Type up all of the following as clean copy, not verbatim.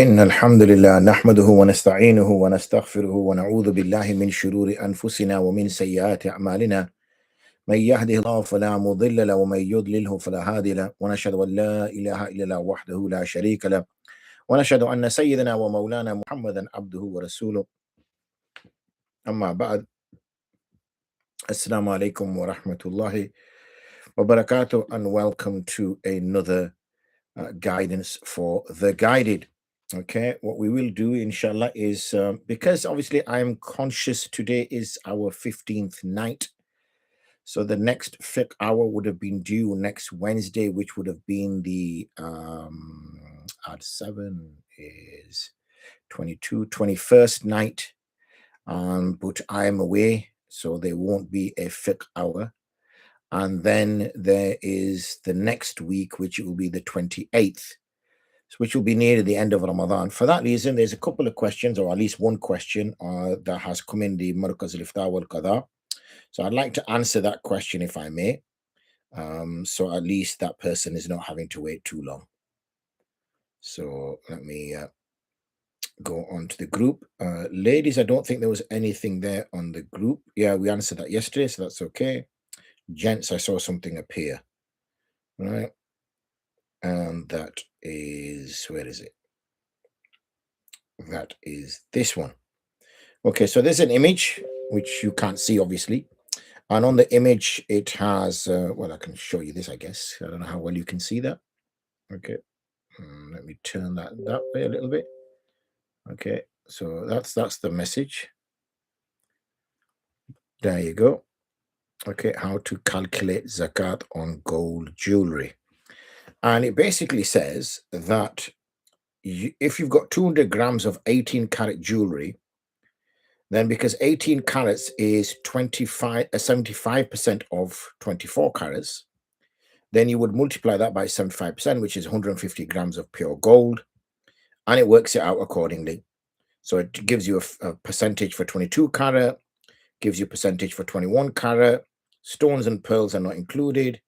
إن الحمد لله نحمده ونستعينه ونستغفره ونعوذ بالله من شرور أنفسنا ومن سيئات أعمالنا من يهده الله فلا مضل له ومن يضلله فلا هادي له ونشهد أن لا إله إلا الله وحده لا شريك له ونشهد أن سيدنا ومولانا محمدا عبده ورسوله أما بعد Assalamu alaikum wa rahmatullahi wa barakatuh, and welcome to another guidance for the guided. Okay, what we will do inshallah is because obviously I'm conscious today is our 15th night, so the next fiqh hour would have been due next Wednesday, which would have been the at 7 is 21st night, but I'm away, so there won't be a fiqh hour. And then there is the next week, which will be the 28th, which will be near the end of Ramadan. For that reason, there's a couple of questions, or at least one question that has come in the Markaz al-Ifta wal-Qāḍī. So I'd like to answer that question if I may. So at least that person is not having to wait too long. So let me go on to the group. Ladies, I don't think there was anything there on the group. Yeah, we answered that yesterday, so that's okay. Gents, I saw something appear. Right. And that is, where is it? That is this one. Okay, so there's an image which you can't see obviously, and on the image it has well, I can show you this, I guess. I don't know how well you can see that. Okay, let me turn that way a little bit. Okay, so that's the message. There you go. Okay, how to calculate zakat on gold jewelry. And it basically says that if you've got 200 grams of 18 karat jewelry, then because 18 carats is 75% of 24 carats, then you would multiply that by 75%, which is 150 grams of pure gold, and it works it out accordingly. So it gives you a percentage for 22 carat, gives you a percentage for 21 carat. Stones and pearls are not included,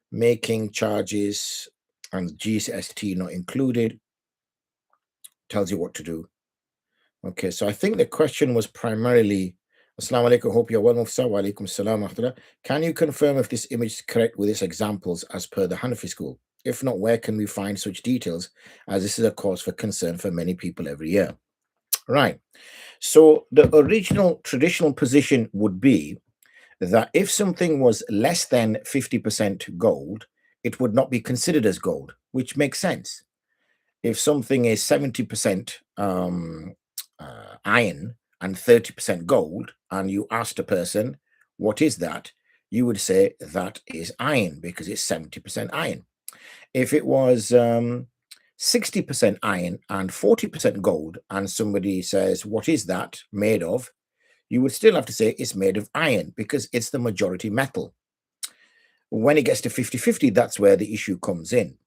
making charges and GST not included. Tells you what to do. Okay, so I think the question was primarily, Assalamu alaikum, hope you're well, Mufti. Wa alaikum salam. Can you confirm if this image is correct with its examples as per the Hanafi school? If not, where can we find such details, as this is a cause for concern for many people every year? Right. So the original traditional position would be that if something was less than 50% gold, it would not be considered as gold, which makes sense. If something is 70% iron and 30% gold, and you asked a person, what is that? You would say that is iron because it's 70% iron. If it was 60% iron and 40% gold, and somebody says, what is that made of? You would still have to say it's made of iron because it's the majority metal. When it gets to 50-50, that's where the issue comes in.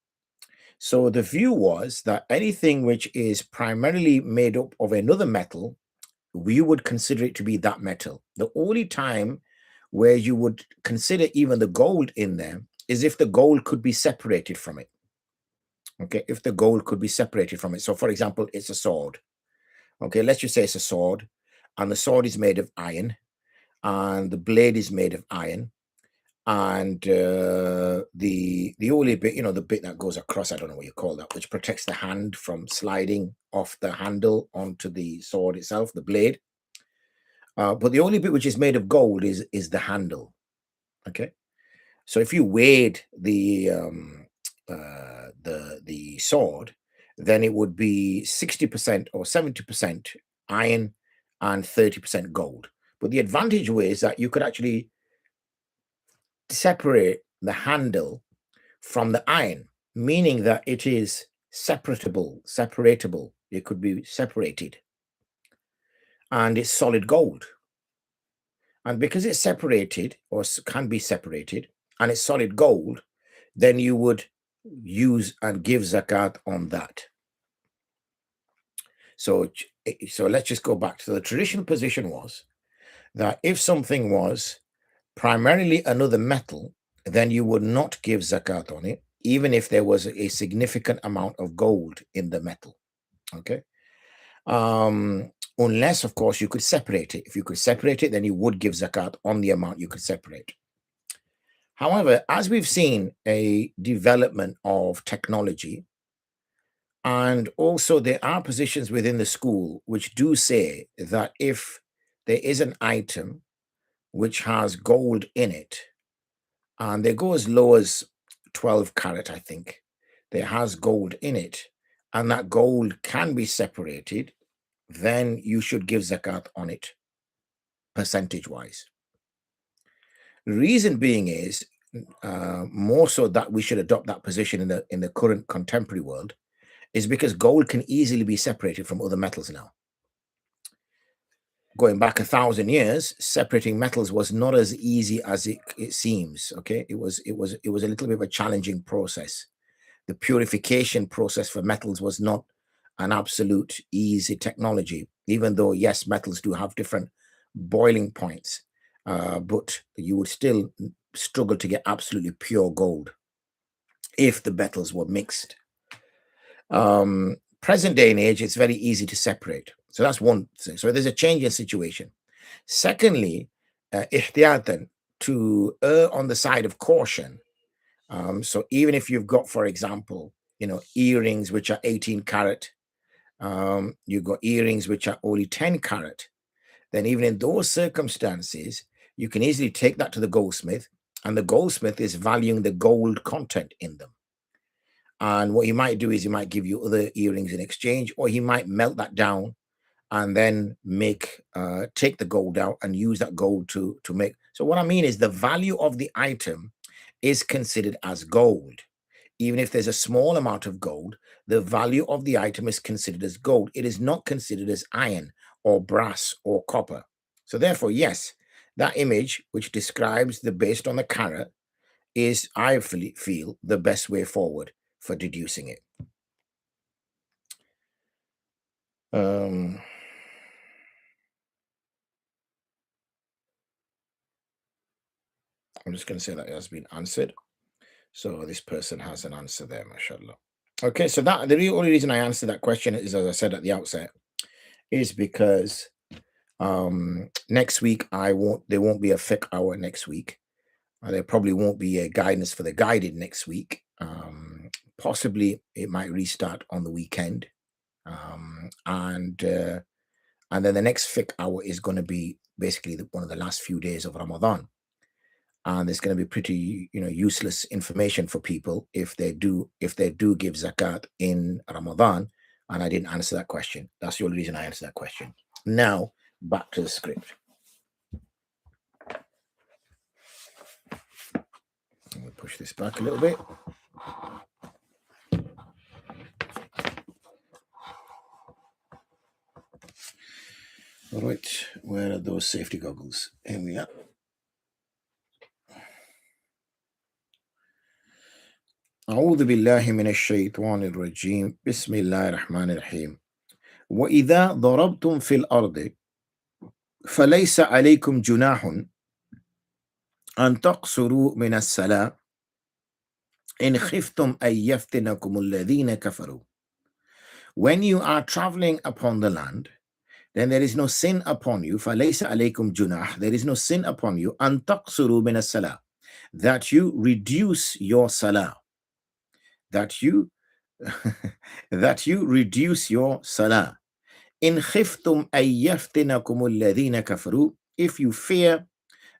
So the view was that anything which is primarily made up of another metal, we would consider it to be that metal. The only time where you would consider even the gold in there is if the gold could be separated from it. Okay, if the gold could be separated from it. So for example, it's a sword. Okay, let's just say it's a sword, and the sword is made of iron, and the blade is made of iron, and the only bit, the bit that goes across, I don't know what you call that, which protects the hand from sliding off the handle onto the sword itself, the blade. But the only bit which is made of gold is the handle. Okay, so if you weighed the sword, then it would be 60% or 70% iron and 30% gold. But the advantage was that you could actually separate the handle from the iron, meaning that it is separatable. It could be separated, and it's solid gold. And because it's separated or can be separated and it's solid gold, then you would use and give zakat on that. So let's just go back to the traditional position was that if something was primarily another metal, then you would not give zakat on it, even if there was a significant amount of gold in the metal. Okay. Unless, of course, you could separate it. If you could separate it, then you would give zakat on the amount you could separate. However, as we've seen a development of technology, and also there are positions within the school which do say that if there is an item which has gold in it, and they go as low as 12 carat, I think, there has gold in it, and that gold can be separated, then you should give zakat on it, percentage-wise. Reason being is more so that we should adopt that position in the current contemporary world is because gold can easily be separated from other metals now. Going back 1,000 years, separating metals was not as easy as it seems. Okay, it was a little bit of a challenging process. The purification process for metals was not an absolute easy technology, even though yes, metals do have different boiling points, but you would still struggle to get absolutely pure gold if the metals were mixed. Present day and age, it's very easy to separate. So that's one thing. So there's a change in situation. Secondly, ihtiyatan, to err on the side of caution. So even if you've got, for example, earrings which are 18 carat, you've got earrings which are only 10 carat, then even in those circumstances, you can easily take that to the goldsmith, and the goldsmith is valuing the gold content in them. And what he might do is he might give you other earrings in exchange, or he might melt that down and then take the gold out and use that gold to make. So what I mean is the value of the item is considered as gold. Even if there's a small amount of gold, the value of the item is considered as gold. It is not considered as iron or brass or copper. So therefore, yes, that image which describes the based on the carat is, I feel, the best way forward for deducing it. I'm just going to say that it has been answered. So this person has an answer there, mashallah. Okay, so that the only reason I answered that question is, as I said at the outset, is because next week there won't be a fiqh hour next week. There probably won't be a guidance for the guided next week. Possibly it might restart on the weekend. And then the next fiqh hour is going to be basically one of the last few days of Ramadan. And there's going to be pretty, useless information for people if they do give zakat in Ramadan. And I didn't answer that question. That's the only reason I answered that question. Now, back to the script. Let me push this back a little bit. All right, where are those safety goggles? Here we are. أعوذ بالله من الشيطان الرجيم بسم الله الرحمن الرحيم وإذا ضربتم في الأرض فليس عليكم جناح أن تقصروا من الصلاة إن خفتم أن يفتنكم الذين كفروا. When you are traveling upon the land, then there is no sin upon you. فليس عليكم جناح, there is no sin upon you. أن تقصروا من الصلاة, that you reduce your salah. That you reduce your salah. In khiftum ay yaftinakum alladhina kafaru, if you fear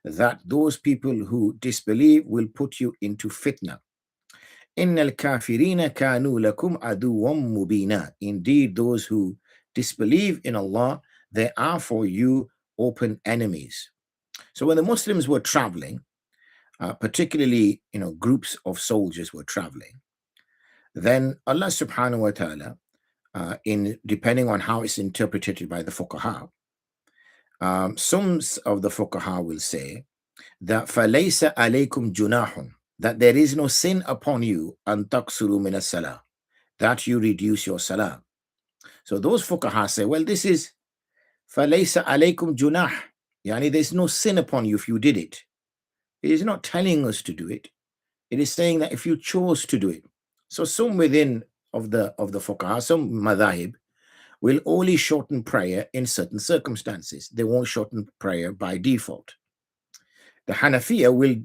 that those people who disbelieve will put you into fitna. Innal kafirina kanu lakum aduwwan mubina. Indeed, those who disbelieve in Allah, they are for you open enemies. So when the Muslims were traveling, particularly groups of soldiers were traveling, then Allah subhanahu wa ta'ala, depending on how it's interpreted by the fuqaha, some of the fuqaha will say that فَلَيْسَ عَلَيْكُمْ جُنَاحٌ, that there is no sin upon you أَن تَقْصُرُوا مِنَ الصَّلَاةِ, that you reduce your salah. So those fuqaha say, well, this is فَلَيْسَ عَلَيْكُمْ جُنَاحٌ, yani there's no sin upon you if you did it. It is not telling us to do it. It is saying that if you chose to do it. So some within of the fuqaha, some madhahib, will only shorten prayer in certain circumstances. They won't shorten prayer by default. The Hanafiya will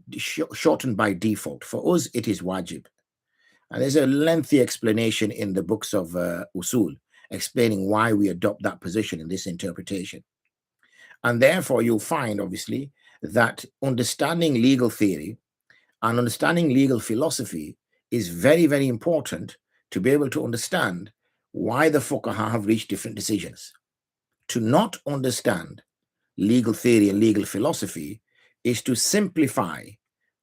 shorten by default. For us, it is wajib. And there's a lengthy explanation in the books of Usul explaining why we adopt that position in this interpretation. And therefore, you'll find, obviously, that understanding legal theory and understanding legal philosophy is very, very important to be able to understand why the fuqaha have reached different decisions. To not understand legal theory and legal philosophy is to simplify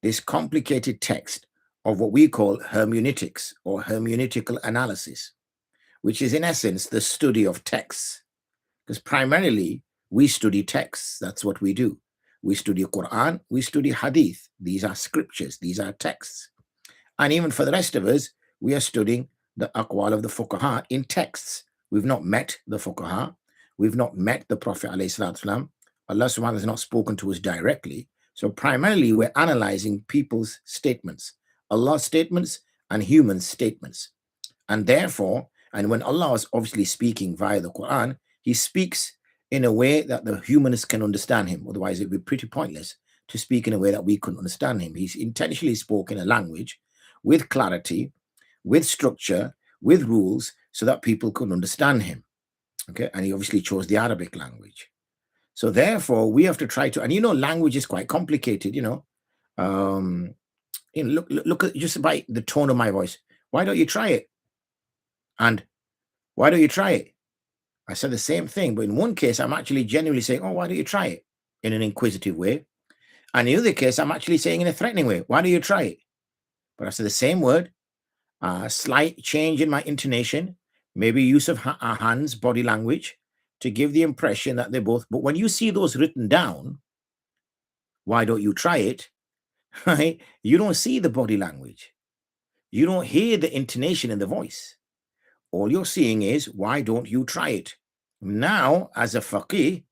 this complicated text of what we call hermeneutics or hermeneutical analysis, which is in essence the study of texts. Because primarily we study texts, that's what we do. We study Quran, we study Hadith. These are scriptures, these are texts. And even for the rest of us, we are studying the aqwal of the fuqaha in texts. We've not met the fuqaha, we've not met the Prophet ﷺ. Allah subhanahu wa ta'ala has not spoken to us directly. So primarily we're analyzing people's statements, Allah's statements and human statements. And therefore, and when Allah is obviously speaking via the Quran, he speaks in a way that the humans can understand him. Otherwise, it'd be pretty pointless to speak in a way that we couldn't understand him. He's intentionally spoken a language with clarity, with structure, with rules, so that people could understand him. Okay, and he obviously chose the Arabic language. So therefore, we have to try to, and language is quite complicated, look at just by the tone of my voice. Why don't you try it? And why don't you try it? I said the same thing, but in one case, I'm actually genuinely saying, oh, why don't you try it? In an inquisitive way. And in the other case, I'm actually saying in a threatening way, why don't you try it? But I said the same word, slight change in my intonation, maybe use of our hands, body language, to give the impression that they're both, but when you see those written down, why don't you try it? Right? You don't see the body language. You don't hear the intonation in the voice. All you're seeing is, why don't you try it? Now, as a faqih,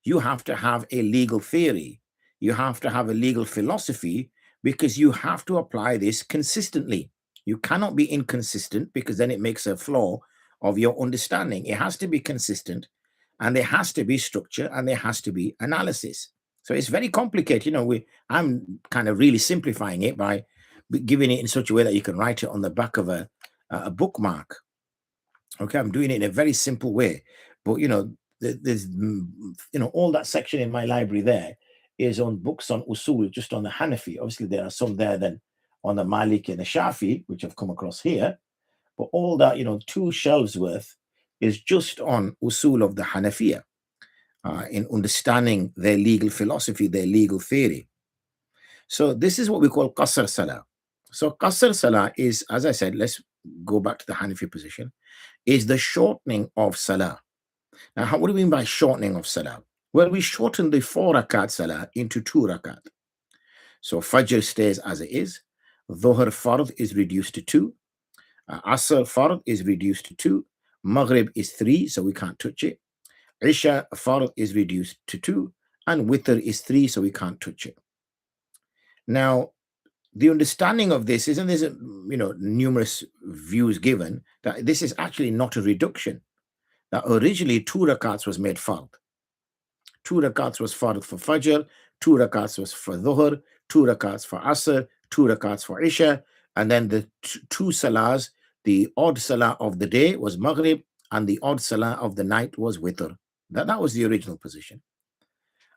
you have to have a legal theory. You have to have a legal philosophy because you have to apply this consistently. You cannot be inconsistent because then it makes a flaw of your understanding. It has to be consistent and there has to be structure and there has to be analysis. So it's very complicated. I'm kind of really simplifying it by giving it in such a way that you can write it on the back of a bookmark. Okay, I'm doing it in a very simple way, but there's all that section in my library there is on books on usul, just on the Hanafi. Obviously, there are some there then on the Maliki and the Shafi, which I've come across here, but all that 2 shelves worth is just on usul of the Hanafiya, in understanding their legal philosophy, their legal theory. So this is what we call qasr salah. So qasr salah is, as I said, let's go back to the Hanafi position, is the shortening of salah. Now, what do we mean by shortening of salah? Well, we shorten the 4 rakat salah into 2 rakat. So Fajr stays as it is. Dhuhr fard is reduced to 2. Asr fard is reduced to 2. Maghrib is 3, so we can't touch it. Isha fard is reduced to 2. And Witr is 3, so we can't touch it. Now, the understanding of this is, and there's numerous views given, that this is actually not a reduction. That originally 2 rakats was made fard. 2 rakats was fard for Fajr, 2 rakats was for Dhuhr, 2 rakats for Asr, 2 rakats for Isha, and then the 2 salahs, the odd salah of the day was Maghrib, and the odd salah of the night was Witr. That was the original position.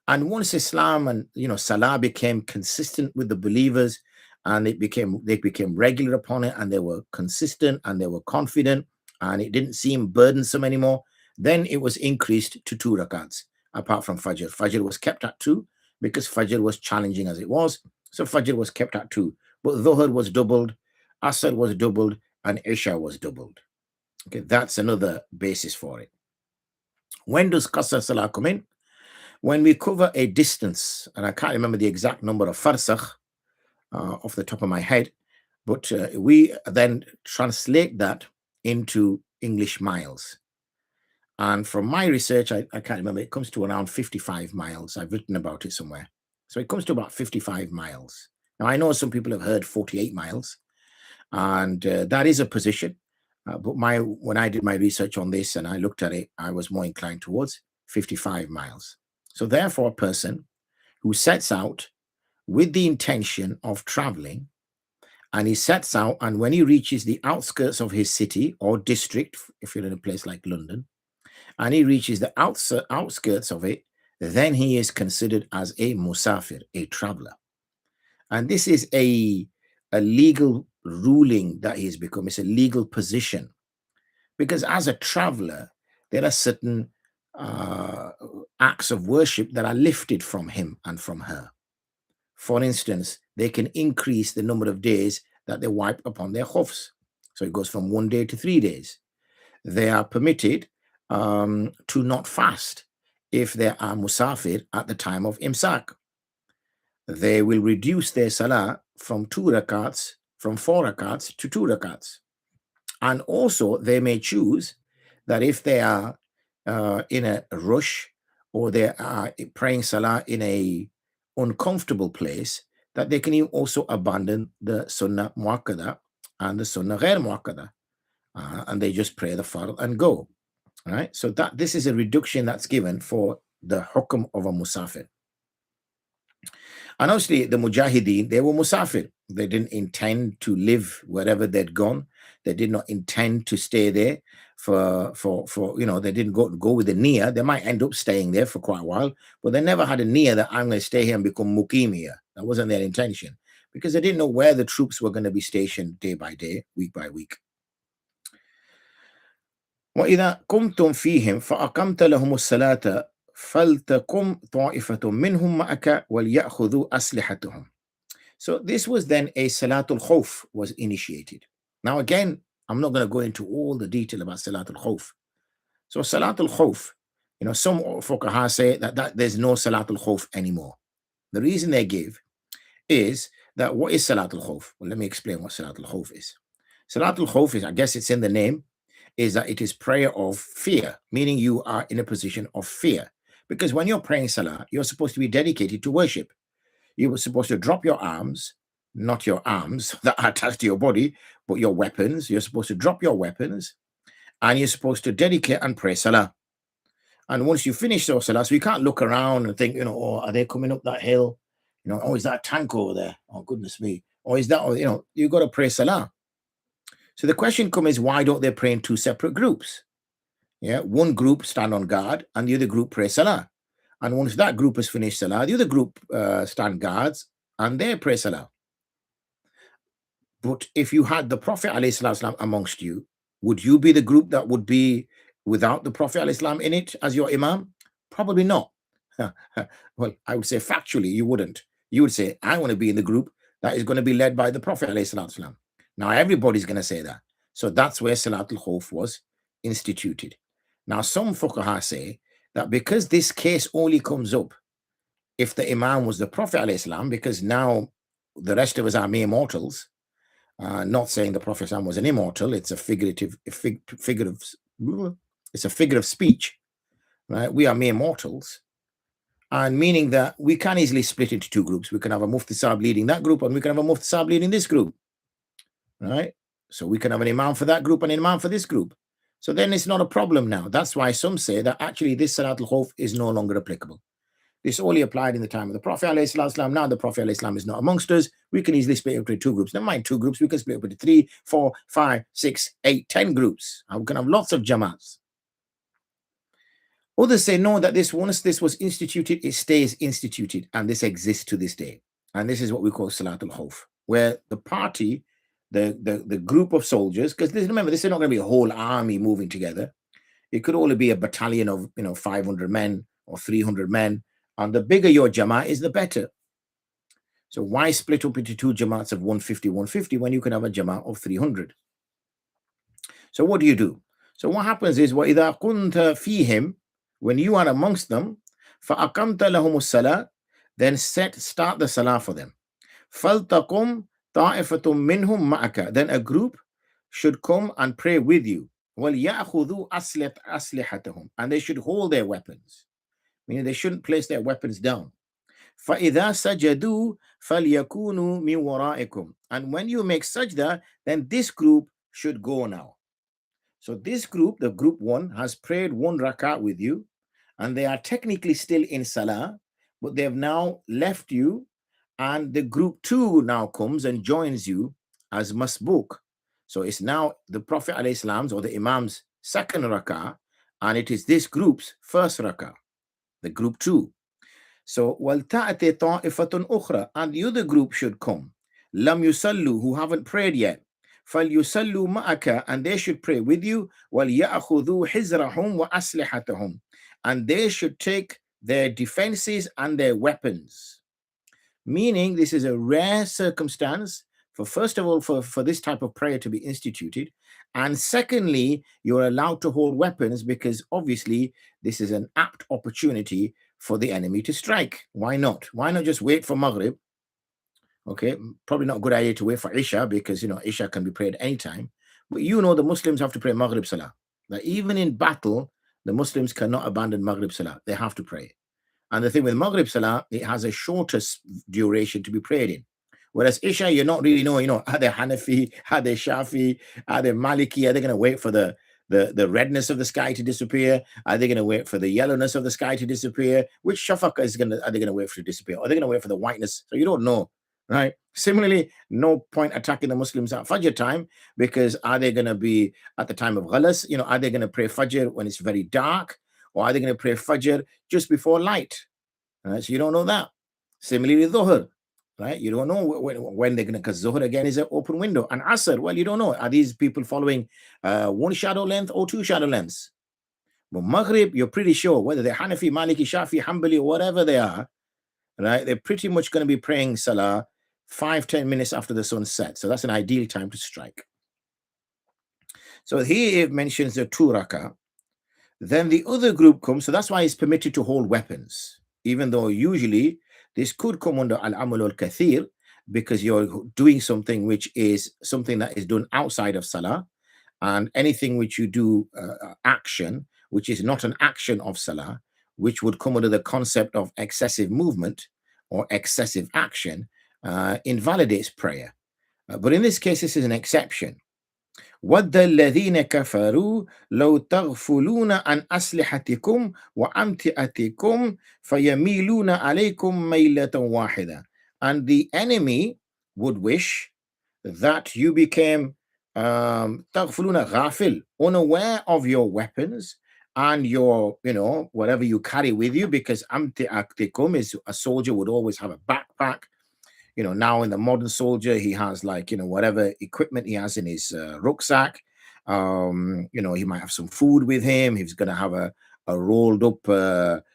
And once Islam and salah became consistent with the believers, and they became regular upon it, and they were consistent and they were confident, and it didn't seem burdensome anymore, then it was increased to 2 rakats, apart from Fajr. Fajr was kept at 2 because Fajr was challenging as it was. So Fajr was kept at 2. But Dhuhr was doubled, Asr was doubled, and Isha was doubled. Okay, that's another basis for it. When does Qasr Salah come in? When we cover a distance, and I can't remember the exact number of farsakh off the top of my head, but we then translate that into English miles. And from my research, I can't remember, it comes to around 55 miles. I've written about it somewhere. So it comes to about 55 miles. Now, I know some people have heard 48 miles, and that is a position. But when I did my research on this and I looked at it, I was more inclined towards 55 miles. So therefore, a person who sets out with the intention of traveling, and he sets out, and when he reaches the outskirts of his city or district, if you're in a place like London, and he reaches the outskirts of it, then he is considered as a musafir, a traveler. And this is a legal ruling that he's become. It's a legal position. Because as a traveler, there are certain acts of worship that are lifted from him and from her. For instance, they can increase the number of days that they wipe upon their khufs. So it goes from 1 day to 3 days. They are permitted to not fast if they are musafir at the time of imsak. They will reduce their salah from 4 rakats to 2 rakats. And also they may choose that if they are in a rush or they are praying salah in a uncomfortable place, that they can also abandon the sunnah muakkada and the sunnah ghair muakkada, and they just pray the fard and go. Right? So that this is a reduction that's given for the hukm of a musafir. And obviously the mujahideen, they were musafir. They didn't intend to live wherever they'd gone. They did not intend to stay there for they didn't go with the niyyah. They might end up staying there for quite a while, but they never had a niyyah that I'm going to stay here and become muqim here. That wasn't their intention, because they didn't know where the troops were going to be stationed day by day, week by week. وَإِذَا قُمْتُمْ فِيهِمْ فَأَقَمْتَ لَهُمُ الصَّلَاةَ فَلْتَقُمْ طَائِفَةٌ مِّنْهُمْ مَعَكَ وَلْيَأْخُذُوا أَسْلِحَتَهُمْ. So this was then a Salatul Khawf was initiated. Now again, I'm not going to go into all the detail about Salatul Khawf. So Salatul Khawf, some fuqaha say that there's no Salatul Khawf anymore. The reason they give is that what is Salatul Khawf? Well, let me explain what Salatul Khawf is. Salatul Khawf is, I guess it's in the name, is that it is prayer of fear, meaning you are in a position of fear. Because when you're praying salah, you're supposed to be dedicated to worship. You were supposed to drop your arms, not your arms that are attached to your body, but your weapons. You're supposed to drop your weapons, and you're supposed to dedicate and pray salah. And once you finish your salah, so you can't look around and think, oh, are they coming up that hill? Oh, is that a tank over there? Oh, goodness me. Or is that, you've got to pray salah. So the question comes, why don't they pray in 2 separate groups? Yeah, one group stand on guard and the other group pray salah. And once that group has finished salah, the other group stand guards and they pray salah. But if you had the Prophet ﷺ amongst you, would you be the group that would be without the Prophet ﷺ in it as your imam? Probably not. Well, I would say factually, you wouldn't. You would say, I want to be in the group that is going to be led by the Prophet ﷺ. Now, everybody's going to say that. So that's where Salatul Khawf was instituted. Now, some fuqaha say that because this case only comes up if the imam was the Prophet ﷺ, because now the rest of us are mere mortals, not saying the Prophet ﷺ was an immortal, it's a figure of speech, right? We are mere mortals. And meaning that we can easily split into 2 groups. We can have a Mufti Sahib leading that group, and we can have a Mufti Sahib leading this group. Right? So we can have an imam for that group and an imam for this group. So then it's not a problem now. That's why some say that actually this Salatul Khawf is no longer applicable. This only applied in the time of the Prophet ﷺ. Now the Prophet ﷺ is not amongst us. We can easily split up into 2 groups. Never mind 2 groups. We can split up into 3, 4, 5, 6, 8, 10 groups. And we can have lots of jamaats. Others say no, that once this was instituted, it stays instituted, and this exists to this day. And this is what we call Salatul Khawf, where the party, the group of soldiers, because remember, this is not going to be a whole army moving together. It could only be a battalion of 500 men or 300 men, and the bigger your jamaat is, the better. So why split up into 2 jamaats of 150 when you can have a jamaat of 300? So what do you do? So what happens is, وَإِذَا كُنْتَ فِيهِمْ, when you are amongst them, فَأَقَمْتَ لَهُمُ الصَّلَاةِ, then start the salah for them. فَلْتَقُمْ طَائِفَةٌ مِّنْهُمْ مَعَكَ, then a group should come and pray with you. وَلْيَأْخُذُوا أَسْلِحَتَهُم, and they should hold their weapons. Meaning they shouldn't place their weapons down. فَإِذَا سَجَدُوا فَلْيَكُونُوا مِنْ وَرَائِكُمْ, and when you make sajda, then this group should go now. So this group, the group 1, has prayed 1 rakat with you, and they are technically still in salah, but they have now left you, and the group 2 now comes and joins you as masbuk. So it's now the Prophet ﷺ's or the Imam's 2nd rakah, and it is this group's 1st rakah, the group 2. So وَلْتَأْتِ طَائِفَةٌ أُخْرَى, and the other group should come. لَمْ يُسَلُّوا, who haven't prayed yet. فَلْيُسَلُّوا مَعَكَ, and they should pray with you. وَلْيَأْخُذُوا حِزْرَهُمْ وَأَسْلِحَتَهُم, and they should take their defenses and their weapons. Meaning this is a rare circumstance for, first of all, for this type of prayer to be instituted. And secondly, you're allowed to hold weapons because obviously this is an apt opportunity for the enemy to strike. Why not? Why not just wait for Maghrib? Okay, probably not a good idea to wait for Isha because, Isha can be prayed anytime. But the Muslims have to pray Maghrib Salah. That even in battle, the Muslims cannot abandon Maghrib Salah. They have to pray. And the thing with Maghrib Salah, it has a shorter duration to be prayed in. Whereas Isha, you're not really knowing, are they Hanafi, are they Shafi, are they Maliki? Are they going to wait for the redness of the sky to disappear? Are they going to wait for the yellowness of the sky to disappear? Which shafaq are they going to wait for to disappear? Are they going to wait for the whiteness? So you don't know, right? Similarly, no point attacking the Muslims at Fajr time, because are they going to be at the time of Ghalas? Are they going to pray Fajr when it's very dark? Or are they going to pray Fajr just before light? Right? So you don't know that. Similarly, Dhuhr, right? You don't know when they're going to, because Dhuhr again is an open window. And Asr, well, you don't know. Are these people following 1 shadow length or 2 shadow lengths? But Maghrib, you're pretty sure, whether they're Hanafi, Maliki, Shafi, Hanbali, or whatever they are, right? They're pretty much going to be praying Salah 5-10 minutes after the sun sets. So that's an ideal time to strike. So here it mentions the 2 rakah. Then the other group comes, so that's why it's permitted to hold weapons, even though usually this could come under al-amal al-kathir, because you're doing something which is something that is done outside of salah, and anything which you do action, which is not an action of salah, which would come under the concept of excessive movement or excessive action, invalidates prayer. But in this case, this is an exception. وَدَّ الَّذِينَ كَفَرُوا لَوْ تَغْفُلُونَ عَنْ أَسْلِحَتِكُمْ وَأَمْتِعَتِكُمْ فَيَمِيلُونَ عَلَيْكُمْ مَيْلَةً وَاحِدَةً. And the enemy would wish that you became تَغْفُلُونَ غَافِل, unaware of your weapons and your, whatever you carry with you, because أَمْتِعَتِكُمْ is a soldier would always have a backpack. Now in the modern soldier, he has whatever equipment he has in his rucksack. He might have some food with him. He's going to have a rolled up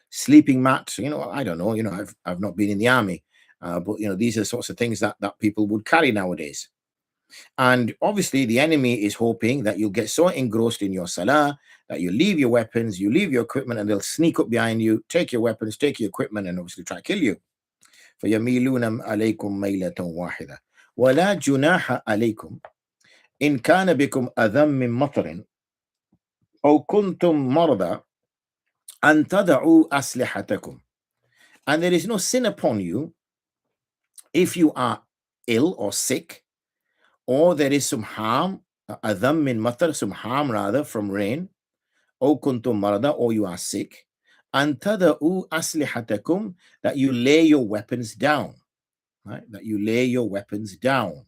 sleeping mat. I don't know. I've not been in the army, but these are sorts of things that people would carry nowadays. And obviously, the enemy is hoping that you'll get so engrossed in your salah that you leave your weapons, you leave your equipment, and they'll sneak up behind you, take your weapons, take your equipment, and obviously try to kill you. فيميلون عليكم ميلة واحدة ولا جناح عليكم إن كان بكم أذى من مطر أو كنتم مرضى أن تضعوا أسلحتكم. And there is no sin upon you if you are ill or sick, or there is some harm, أذى من مطر, some harm rather from rain, أو كنتم مرضى, or you are sick, أن تضعوا أسلحتكم, that you lay your weapons down. Right? That you lay your weapons down.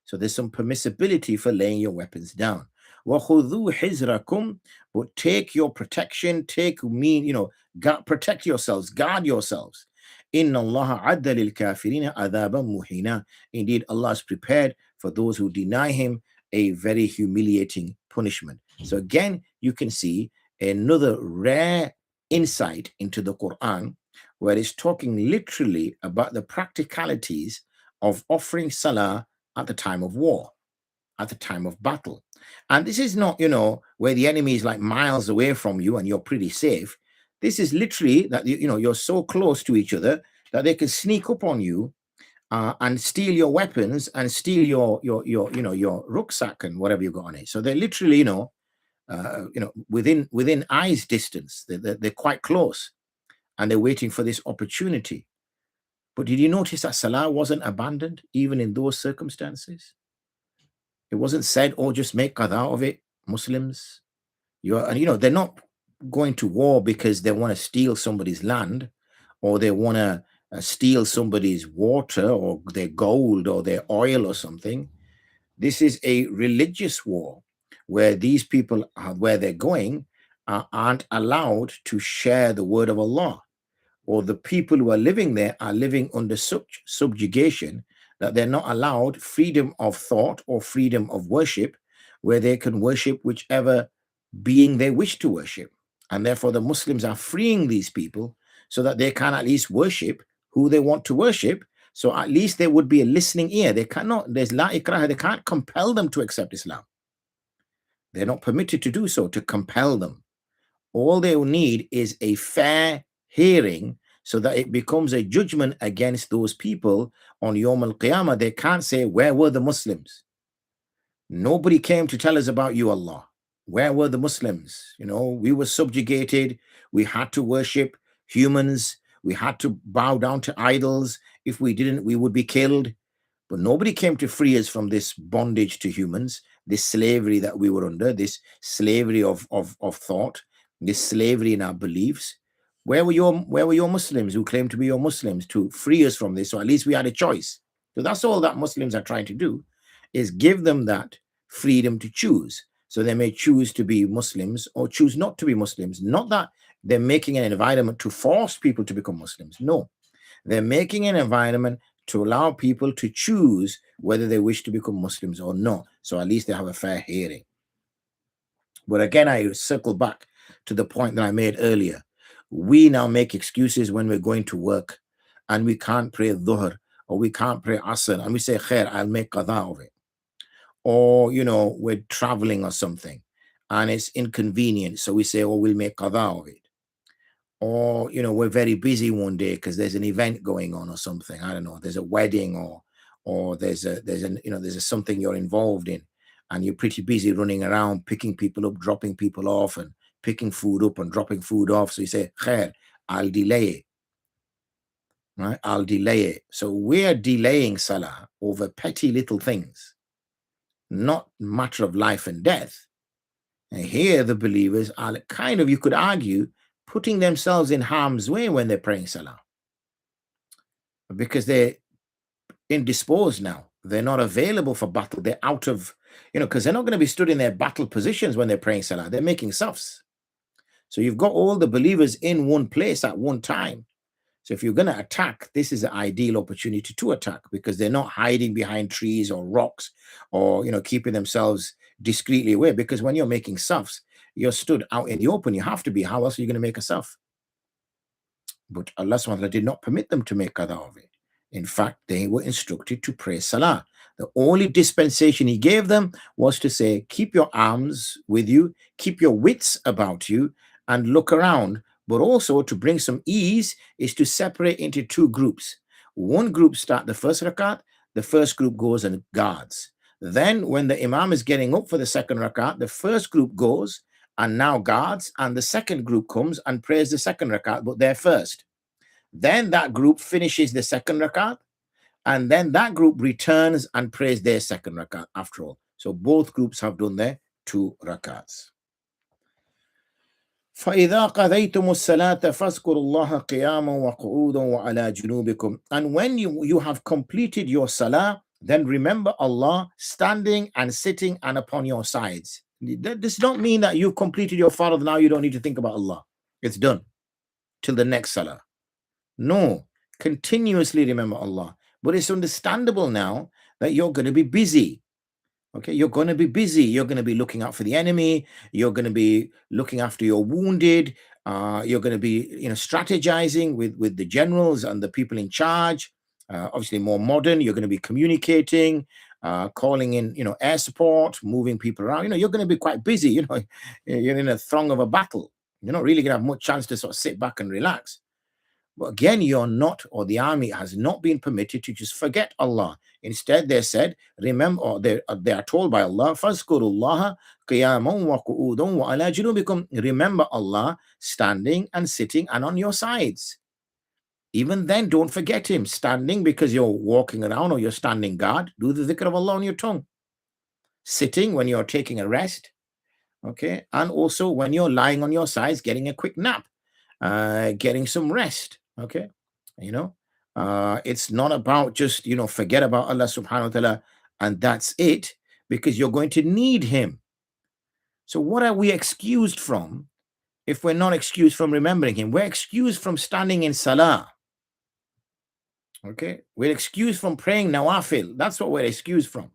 So there's some permissibility for laying your weapons down. وَخُذُوا حِزْرَكُمْ, but take your protection, protect yourselves, guard yourselves. إِنَّ اللَّهَ عَدَّ لِلْكَافِرِينَ عَذَابًا مُهِينًا. Indeed, Allah is prepared for those who deny Him a very humiliating punishment. So again, you can see another rare insight into the Quran, where it's talking literally about the practicalities of offering salah at the time of war, at the time of battle. And this is not, where the enemy is like miles away from you and you're pretty safe. This is literally that, you're so close to each other that they can sneak up on you and steal your weapons and steal your rucksack and whatever you got on it. So they're literally, within eyes distance. They're quite close. And they're waiting for this opportunity. But did you notice that salah wasn't abandoned even in those circumstances? It wasn't said, just make qada of it. Muslims. And they're not going to war because they want to steal somebody's land, or they want to steal somebody's water or their gold or their oil or something. This is a religious war where these people where they're going aren't allowed to share the word of Allah, or the people who are living there are living under such subjugation that they're not allowed freedom of thought or freedom of worship, where they can worship whichever being they wish to worship. And therefore the Muslims are freeing these people so that they can at least worship who they want to worship. So at least there would be a listening ear. There's la ikraha, they can't compel them to accept Islam. They're not permitted to do so, to compel them. All they will need is a fair hearing so that it becomes a judgment against those people on Yawm al-Qiyamah. They can't say, where were the Muslims? Nobody came to tell us about you, Allah. Where were the Muslims? We were subjugated. We had to worship humans. We had to bow down to idols. If we didn't, we would be killed. But nobody came to free us from this bondage to humans, this slavery that we were under, this slavery of thought, this slavery in our beliefs. Where were your Muslims who claimed to be your Muslims to free us from this? So at least we had a choice. So that's all that Muslims are trying to do, is give them that freedom to choose. So they may choose to be Muslims or choose not to be Muslims. Not that they're making an environment to force people to become Muslims. No, they're making an environment to allow people to choose whether they wish to become Muslims or not. So at least they have a fair hearing. But again, I circle back to the point that I made earlier. We now make excuses when we're going to work and we can't pray Dhuhr or we can't pray Asr, and we say, Khair, I'll make qadha of it. Or, we're traveling or something and it's inconvenient. So we say, oh, we'll make qadha of it. Or, we're very busy one day because there's an event going on or something. I don't know, there's a wedding or there's something you're involved in, and you're pretty busy running around, picking people up, dropping people off, and picking food up and dropping food off. So you say, Khair, I'll delay it. Right? I'll delay it. So we're delaying salah over petty little things, not matter of life and death. And here the believers are kind of, you could argue, putting themselves in harm's way when they're praying salah, because they're indisposed now. They're not available for battle. They're out of, because they're not going to be stood in their battle positions when they're praying salah. They're making safs. So you've got all the believers in one place at one time. So if you're going to attack, this is an ideal opportunity to attack, because they're not hiding behind trees or rocks or, keeping themselves discreetly away. Because when you're making safs, you're stood out in the open. You have to be. How else are you going to make a saf? But Allah subhanahu wa ta'ala did not permit them to make qadha of it. In fact, they were instructed to pray salah. The only dispensation he gave them was to say, keep your arms with you, keep your wits about you, and look around. But also, to bring some ease, is to separate into two groups. One group start the first rakat, the first group goes and guards. Then when the imam is getting up for the second rakat, the first group goes and now guards, and the second group comes and prays the second rakat, but they're first. Then that group finishes the second rakat, and then that group returns and prays their second rakat after all. So both groups have done their 2 rakats. فَإِذَا قَضَيْتُمُ الصَّلَاةَ فَاذْكُرُوا اللَّهَ قِيَامًا وَقُعُودًا وَعَلَى جُنُوبِكُمْ. And when you have completed your salah, then remember Allah standing and sitting and upon your sides. That does not mean that you've completed your farad, now you don't need to think about Allah. It's done till the next salah. No, continuously remember Allah. But it's understandable now that you're going to be busy. Okay, you're going to be busy. You're going to be looking out for the enemy. You're going to be looking after your wounded. You're going to be, strategizing with the generals and the people in charge. Obviously, more modern. You're going to be communicating, calling in, air support, moving people around. You're going to be quite busy. You're in a throng of a battle. You're not really going to have much chance to sort of sit back and relax. But again, you're not, or the army has not been permitted to just forget Allah. Instead, they said, remember, or they are told by Allah, فَاذْكُرُوا قِيَامًا وَقُعُودًا وَعَلَى جُنُوبِكُمْ. Remember Allah standing and sitting and on your sides. Even then, don't forget Him. Standing because you're walking around or you're standing guard, do the dhikr of Allah on your tongue. Sitting when you're taking a rest, Okay. And also when you're lying on your sides, getting a quick nap, getting some rest. Okay. You know, it's not about just, forget about Allah subhanahu wa ta'ala and that's it, because you're going to need him. So what are we excused from if we're not excused from remembering him? We're excused from standing in salah. Okay. We're excused from praying nawafil. That's what we're excused from.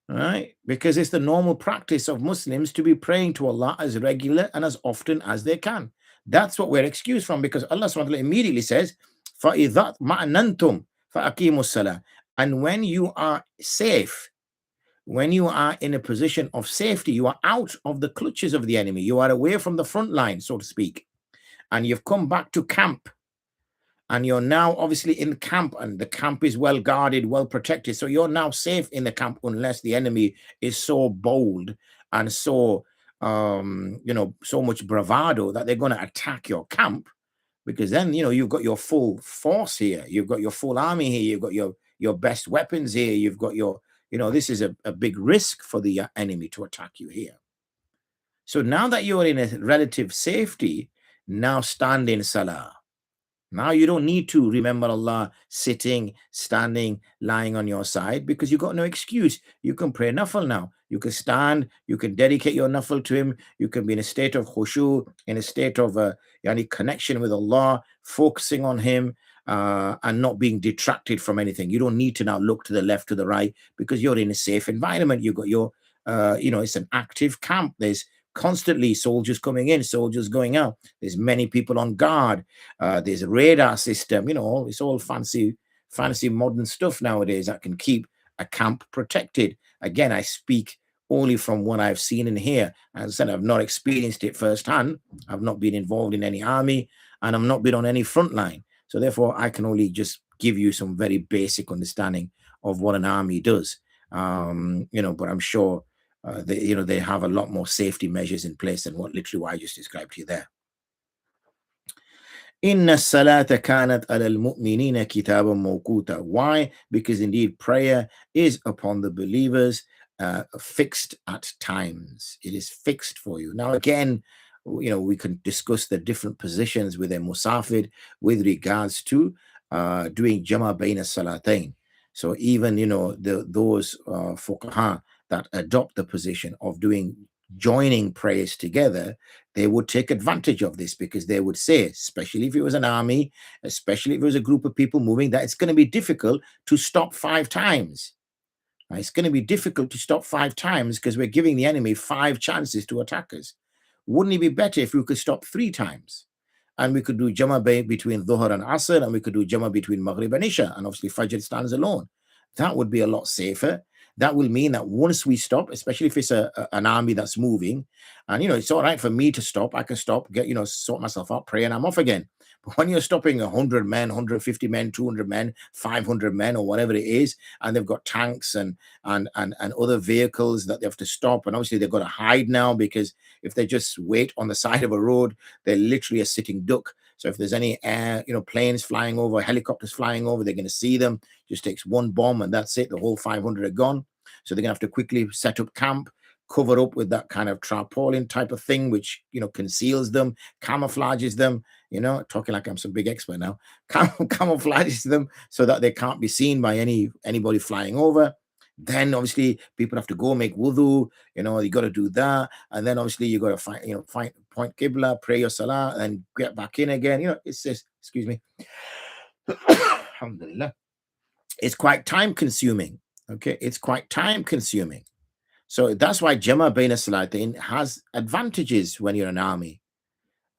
Right? Because it's the normal practice of Muslims to be praying to Allah as regular and as often as they can. That's what we're excused from, because Allah subhanahu wa ta'ala immediately says, فَإِذَا مَعْنَنْتُمْ فَأَقِيمُوا الصَّلَاةَ. And when you are safe, when you are in a position of safety, you are out of the clutches of the enemy, you are away from the front line, so to speak, and you've come back to camp, and you're now obviously in camp, and the camp is well guarded, well protected. So you're now safe in the camp, unless the enemy is so bold and so so much bravado that they're going to attack your camp, because then you've got your full force here, you've got your full army here, you've got your best weapons here, you've got your this is a big risk for the enemy to attack you here. So now that you're in a relative safety, now stand in salah. Now you don't need to remember Allah sitting, standing, lying on your side, because you've got no excuse. You can pray nafil now. You can stand, you can dedicate your nafil to him. You can be in a state of khushu, in a state of connection with Allah, focusing on him, and not being detracted from anything. You don't need to now look to the left, to the right, because you're in a safe environment. You've got your, it's an active camp. There's constantly soldiers coming in, soldiers going out. There's many people on guard. There's a radar system. It's all fancy modern stuff nowadays that can keep a camp protected. Again, I speak only from what I've seen and hear. As I said, I've not experienced it firsthand. I've not been involved in any army, and I've not been on any front line. So therefore, I can only just give you some very basic understanding of what an army does. But I'm sure they have a lot more safety measures in place than what I just described to you there. Inna salata kanat alal mu'minina kitaban mawquta. Why? Because indeed prayer is upon the believers fixed at times. It is fixed for you. Now again, we can discuss the different positions with a musafir with regards to doing jama bayna salatain. So even those fuqaha that adopt the position of joining prayers together, they would take advantage of this, because they would say, especially if it was an army, especially if it was a group of people moving, that it's going to be difficult to stop 5 times. It's going to be difficult to stop 5 times because we're giving the enemy 5 chances to attack us. Wouldn't it be better if we could stop 3 times? And we could do Jama between Dhuhr and Asr, and we could do Jama between Maghrib and Isha, and obviously Fajr stands alone. That would be a lot safer. That will mean that once we stop, especially if it's an army that's moving, and it's all right for me to stop, I can stop, sort myself out, pray, and I'm off again. But when you're stopping 100 men, 150 men, 200 men, 500 men, or whatever it is, and they've got tanks and other vehicles that they have to stop, and obviously they've got to hide now, because if they just wait on the side of a road, they're literally a sitting duck. So if there's any air, planes flying over, helicopters flying over, they're going to see them. Just takes one bomb and that's it. The whole 500 are gone. So they're going to have to quickly set up camp, cover up with that kind of tarpaulin type of thing, which, conceals them, camouflages them, talking like I'm some big expert now, camouflages them so that they can't be seen by anybody flying over. Then obviously people have to go make wudu, you got to do that. And then obviously you got to find point qibla, pray your salah, and get back in again. It's just, excuse me. Alhamdulillah. It's quite time consuming. Okay. It's quite time consuming. So that's why Jama Baina Salatain has advantages when you're an army,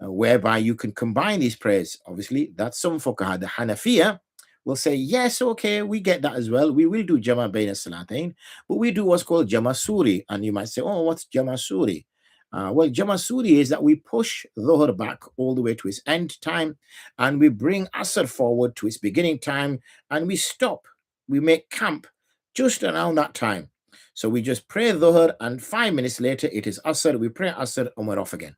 whereby you can combine these prayers. Obviously, that's some fuqaha. The Hanafiya will say, yes, okay, we get that as well. We will do Jama Baina Salatain, but we do what's called Jama Suri. And you might say, oh, what's Jama Suri? Well, Jama Suri is that we push Dhuhr back all the way to its end time, and we bring Asr forward to its beginning time, and we stop. We make camp just around that time. So we just pray Dhuhr, and 5 minutes later, it is Asr. We pray Asr, and we're off again.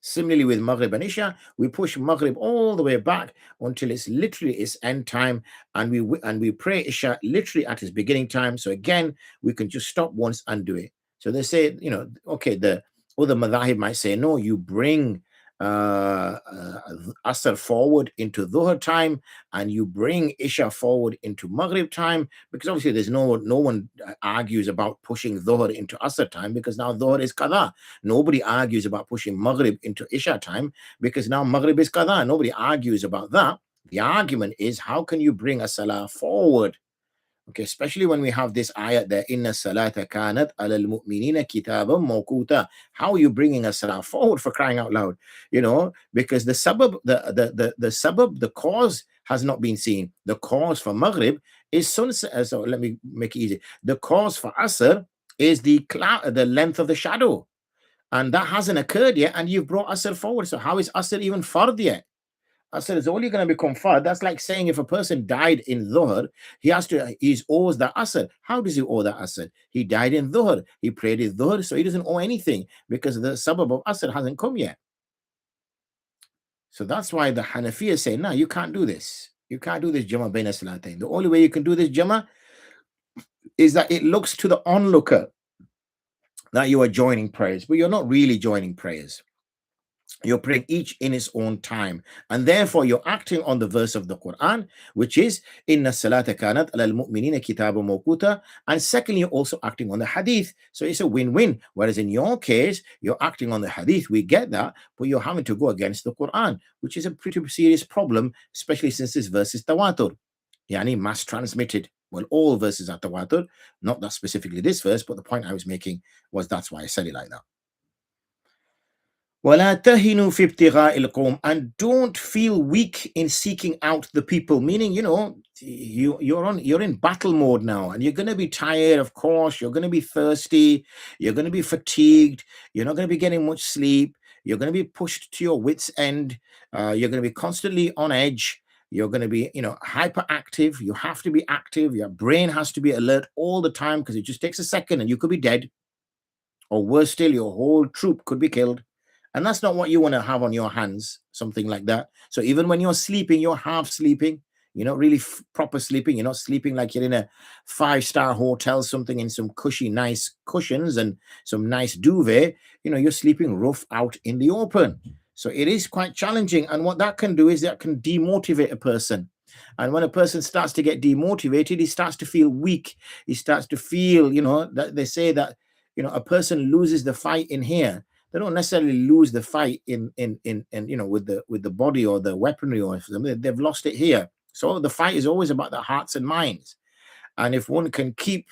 Similarly with Maghrib and Isha, we push Maghrib all the way back until it's literally its end time, and we pray Isha literally at its beginning time. So again, we can just stop once and do it. So they say, okay, the other madhahib might say, no, you bring Asr forward into Dhuhr time, and you bring Isha forward into Maghrib time, because obviously there's no one argues about pushing Dhuhr into Asr time, because now Dhuhr is Qadha. Nobody argues about pushing Maghrib into Isha time, because now Maghrib is Qadha. Nobody argues about that. The argument is, how can you bring a salah forward? Okay, especially when we have this ayat there, inna salata kanat alal mu'minina kitaban mawquta. How are you bringing a salah forward, for crying out loud? Because the sabab, the sabab, the cause has not been seen. The cause for Maghrib is sunset. So let me make it easy. The cause for Asr is the length of the shadow, and that hasn't occurred yet, and you've brought Asr forward. So how is Asr even fard yet? Asr is only going to become fard. That's like saying if a person died in Dhuhr, he owes the Asr. How does he owe the Asr? He died in Dhuhr. He prayed in Dhuhr, so he doesn't owe anything, because the sabab of Asr hasn't come yet. So that's why the Hanafiya say, no, you can't do this. You can't do this Jama Baina Salatain. The only way you can do this Jama is that it looks to the onlooker that you are joining prayers, but you're not really joining prayers. You're praying each in its own time, and therefore you're acting on the verse of the Quran, which is inna salata kanat alal mu'minina kitaban mawquta, and secondly, you're also acting on the hadith. So it's a win-win. Whereas in your case, you're acting on the hadith, we get that, but you're having to go against the Quran, which is a pretty serious problem, especially since this verse is tawatur, yani mass transmitted. Well, all verses are tawatur, not that specifically this verse, but the point I was making was that's why I said it like that. وَلَا تَهِنُوا فِي ابْتِغَاءِ الْقَوْمِ, and don't feel weak in seeking out the people. Meaning, you're in battle mode now, and you're going to be tired, of course. You're going to be thirsty. You're going to be fatigued. You're not going to be getting much sleep. You're going to be pushed to your wits' end. You're going to be constantly on edge. You're going to be, hyperactive. You have to be active. Your brain has to be alert all the time, because it just takes a second and you could be dead. Or worse still, your whole troop could be killed. And that's not what you want to have on your hands, something like that. So even when you're sleeping, you're half sleeping. You're not really proper sleeping. You're not sleeping like you're in a 5-star hotel, something in some cushy, nice cushions and some nice duvet. You're sleeping rough out in the open. So it is quite challenging. And what that can do is that can demotivate a person. And when a person starts to get demotivated, he starts to feel weak. He starts to feel, that they say that, a person loses the fight in here. They don't necessarily lose the fight in with the body or the weaponry or something. They've lost it here. So the fight is always about the hearts and minds. And if one can keep,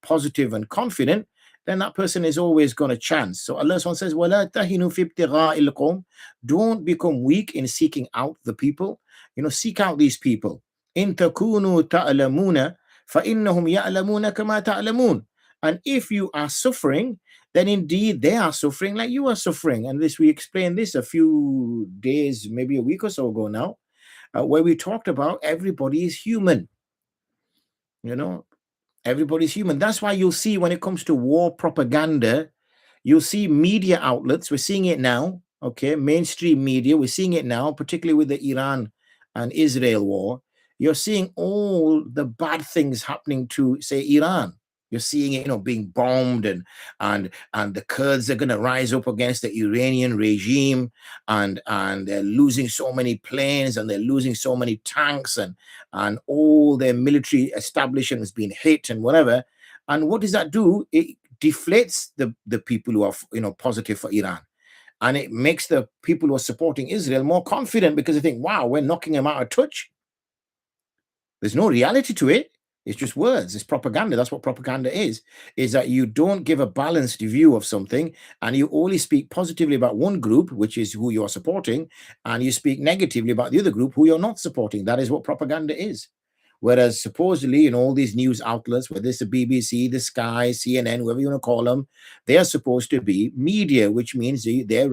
positive and confident, then that person is always got a chance. So Allah says, وَلَا تَهِنُوا فِي ابْتِغَاءِ الْقَوْمِ, don't become weak in seeking out the people. Seek out these people. إِن تَكُونُوا تَعْلَمُونَ فَإِنَّهُمْ يَعْلَمُونَ كَمَا تَعْلَمُونَ. And if you are suffering, then indeed they are suffering like you are suffering. And we explained this a few days, maybe a week or so ago now, where we talked about everybody is human. Everybody's human. That's why you'll see when it comes to war propaganda, you'll see media outlets. We're seeing it now. Okay, mainstream media, we're seeing it now, particularly with the Iran and Israel war. You're seeing all the bad things happening to, say, Iran. You're seeing it, being bombed, and the Kurds are going to rise up against the Iranian regime, and they're losing so many planes, and they're losing so many tanks, and all their military establishments being hit and whatever. And what does that do? It deflates the people who are positive for Iran. And it makes the people who are supporting Israel more confident, because they think, wow, we're knocking them out of touch. There's no reality to it. It's just words. It's propaganda. That's what propaganda is that you don't give a balanced view of something, and you only speak positively about one group, which is who you're supporting, and you speak negatively about the other group who you're not supporting. That is what propaganda is. Whereas supposedly in all these news outlets, whether it's the BBC, the Sky, CNN, whoever you want to call them, they are supposed to be media, which means they're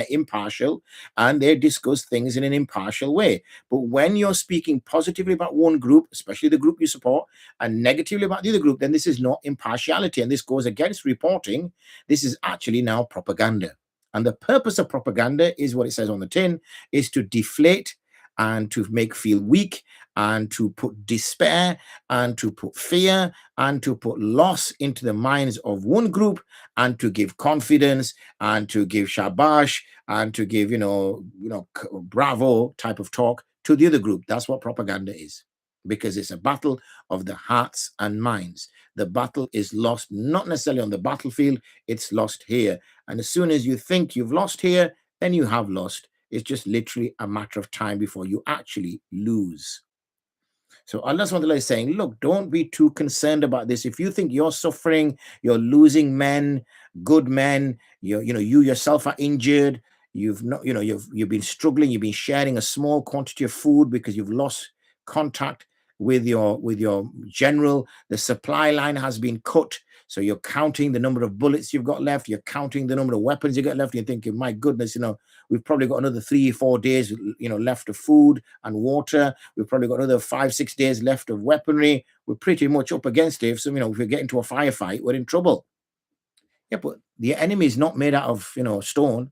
impartial, and they discuss things in an impartial way. But when you're speaking positively about one group, especially the group you support, and negatively about the other group, then this is not impartiality, and this goes against reporting. This is actually now propaganda. And the purpose of propaganda is what it says on the tin, is to deflate and to make feel weak and to put despair and to put fear and to put loss into the minds of one group, and to give confidence and to give shabash and to give, bravo type of talk to the other group. That's what propaganda is, because it's a battle of the hearts and minds. The battle is lost not necessarily on the battlefield, it's lost here. And as soon as you think you've lost here, then you have lost. It's just literally a matter of time before you actually lose. So Allah SWT is saying, look, don't be too concerned about this. If you think you're suffering, you're losing men, good men, you yourself are injured, you've been struggling, you've been sharing a small quantity of food because you've lost contact with your general, the supply line has been cut. So you're counting the number of bullets you've got left, you're counting the number of weapons you got left, you're thinking, my goodness, we've probably got another 3-4 days, left of food and water. We've probably got another 5-6 days left of weaponry. We're pretty much up against it. So, if we get into a firefight, we're in trouble. Yeah, but the enemy is not made out of, stone.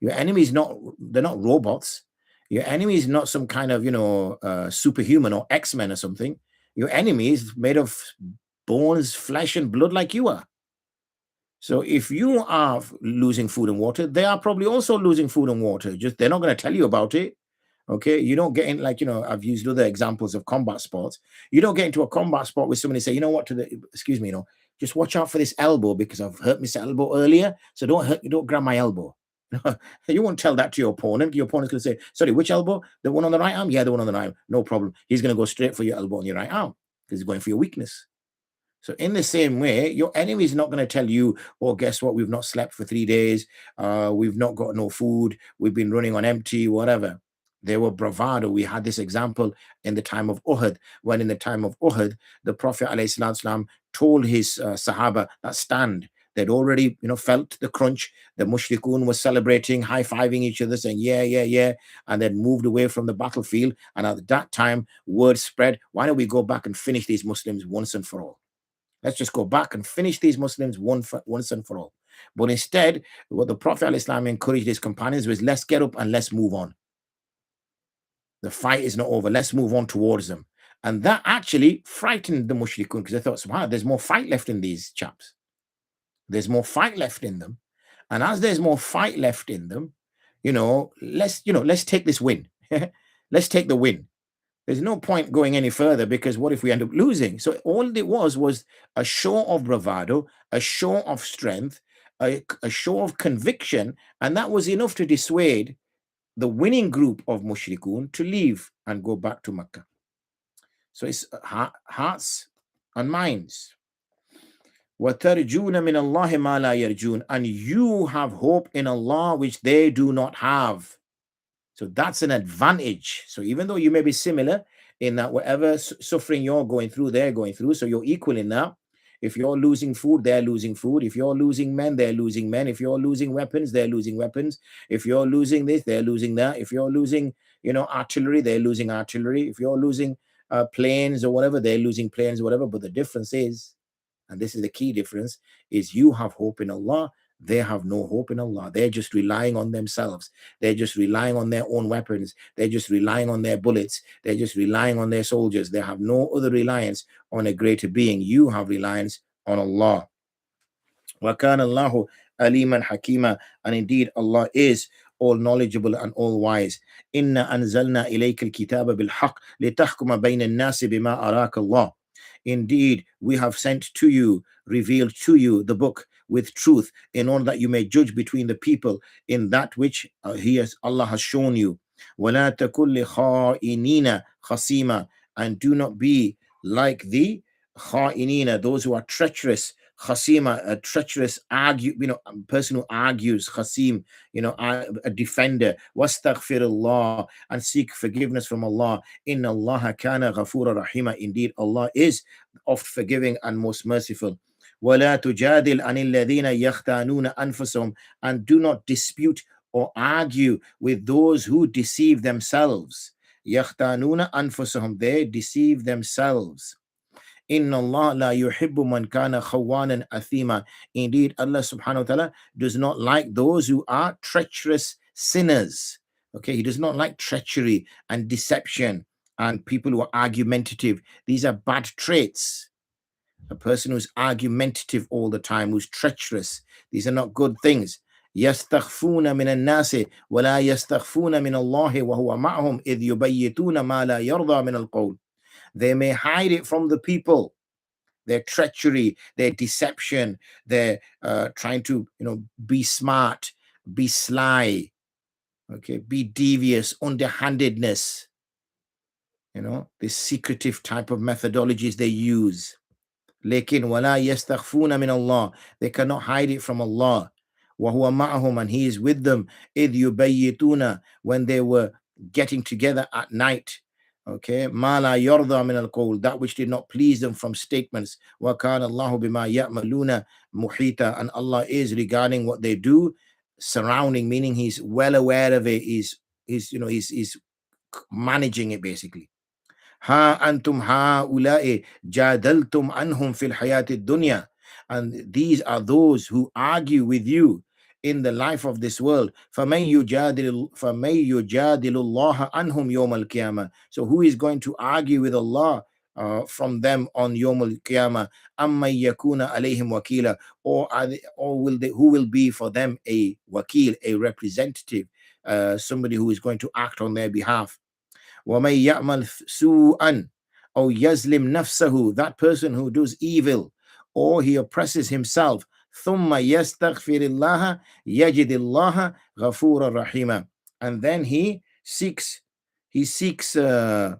Your enemy is they're not robots. Your enemy is not some kind of, superhuman or X-Men or something. Your enemy is made of bones, flesh, and blood like you are. So if you are losing food and water, they are probably also losing food and water. Just they're not going to tell you about it. Okay, you don't get in I've used other examples of combat sports. You don't get into a combat sport with somebody say, you know what, excuse me, just watch out for this elbow because I've hurt my elbow earlier. So don't grab my elbow. You won't tell that to your opponent. Your opponent's going to say, sorry, which elbow? The one on the right arm? Yeah, the one on the right arm. No problem. He's going to go straight for your elbow on your right arm because he's going for your weakness. So in the same way, your enemy is not going to tell you, oh, guess what? We've not slept for 3 days. We've not got no food. We've been running on empty, whatever. They were bravado. We had this example in the time of Uhud, when in the time of Uhud, the Prophet ﷺ told his Sahaba that stand. They'd already, felt the crunch. The mushrikun was celebrating, high-fiving each other, saying, yeah, yeah, yeah. And then moved away from the battlefield. And at that time, word spread, why don't we go back and finish these Muslims once and for all? Let's just go back and finish these Muslims once and for all. But instead, what the Prophet ﷺ encouraged his companions was, let's get up and let's move on. The fight is not over. Let's move on towards them. And that actually frightened the mushrikun, because they thought, subhanAllah, there's more fight left in these chaps. There's more fight left in them. And as there's more fight left in them, let's take this win. Let's take the win. There's no point going any further, because what if we end up losing? So all it was a show of bravado, a show of strength, a show of conviction, and that was enough to dissuade the winning group of mushrikun to leave and go back to Mecca. So it's hearts and minds. وَتَرْجُونَ مِنَ اللَّهِ مَا لَا يَرْجُونَ, and you have hope in Allah which they do not have. So that's an advantage. So even though you may be similar in that whatever suffering you're going through, they're going through, so you're equal in that. If you're losing food, they're losing food. If you're losing men, they're losing men. If you're losing weapons, they're losing weapons. If you're losing this, they're losing that. If you're losing, artillery, they're losing artillery. If you're losing planes or whatever, they're losing planes or whatever. But the difference is, and this is the key difference, is you have hope in Allah. They have no hope in Allah. They're just relying on themselves. They're just relying on their own weapons. They're just relying on their bullets. They're just relying on their soldiers. They have no other reliance on a greater being. You have reliance on Allah. وَكَانَ اللَّهُ عَلِيمًا حَكِيمًا, and indeed Allah is all knowledgeable and all wise. إِنَّا أَنزَلْنَا إِلَيْكَ الْكِتَابَ بِالْحَقِّ لِتَحْكُمَ بَيْنَ النَّاسِ بِمَا أَرَاكَ اللَّهُ. Indeed, we have sent to you, revealed to you the book with truth, in order that you may judge between the people in that which Allah has shown you. وَلَا تَكُنْ لِخَائِنِينَ خَصِيمًا, and do not be like the kha'inina, those who are treacherous. Khasima, a treacherous person who argues. Khasim, a defender. Wastaghfirullah, and seek forgiveness from Allah. Inna Allah kana ghafura rahima. Indeed, Allah is oft forgiving and most merciful. وَلَا تُجَادِلْ عَنِ الَّذِينَ يَخْتَانُونَ أَنفُسَهُمْ, and do not dispute or argue with those who deceive themselves. يَخْتَانُونَ أَنفُسَهُمْ, they deceive themselves. Inna Allah la yuhibbu man kana khawanan athima. Indeed, Allah subhanahu wa ta'ala does not like those who are treacherous sinners. Okay, He does not like treachery and deception and people who are argumentative. These are bad traits. A person who's argumentative all the time, who's treacherous, these are not good things. يستخفون من الناس ولا يستخفون من الله وهو معهم إذ يبيتون ما لا يرضى من القول. They may hide it from the people, their treachery, their deception, their trying to, be smart, be sly, okay, be devious, underhandedness, this secretive type of methodologies they use. Lekin wala yastakhfuna min Allah. They cannot hide it from Allah. Wa huwa ma'ahum, and He is with them. Idh yubayyituna, when they were getting together at night. Okay, ma la yarda min al-qawl, that which did not please them from statements. Wa kana Allahu bima ya'maluna muhita, and Allah is regarding what they do, surrounding, meaning He's well aware of it. He's managing it basically. Ha antum haula'i jadaltum anhum fil hayati dunya, and these are those who argue with you in the life of this world. فَمَن يُجَادِلُ اللَّهَ عَنْهُمْ يَوْمَ الْقِيَامَةِ. So who is going to argue with Allah from them on Yawm al-Qiyamah? أَمَّن يَكُونَ عَلَيْهِمْ وَكِيلًا, who will be for them a wakil, a representative, somebody who is going to act on their behalf. وَمَن يَعْمَلْ سُوءًا أَوْ يَظْلِمْ نَفْسَهُ, that person who does evil or he oppresses himself, ثُمَّ يَسْتَغْفِرِ اللَّهَ يَجِدِ اللَّهَ غَفُورًا رَحِيمًا, and then he seeks where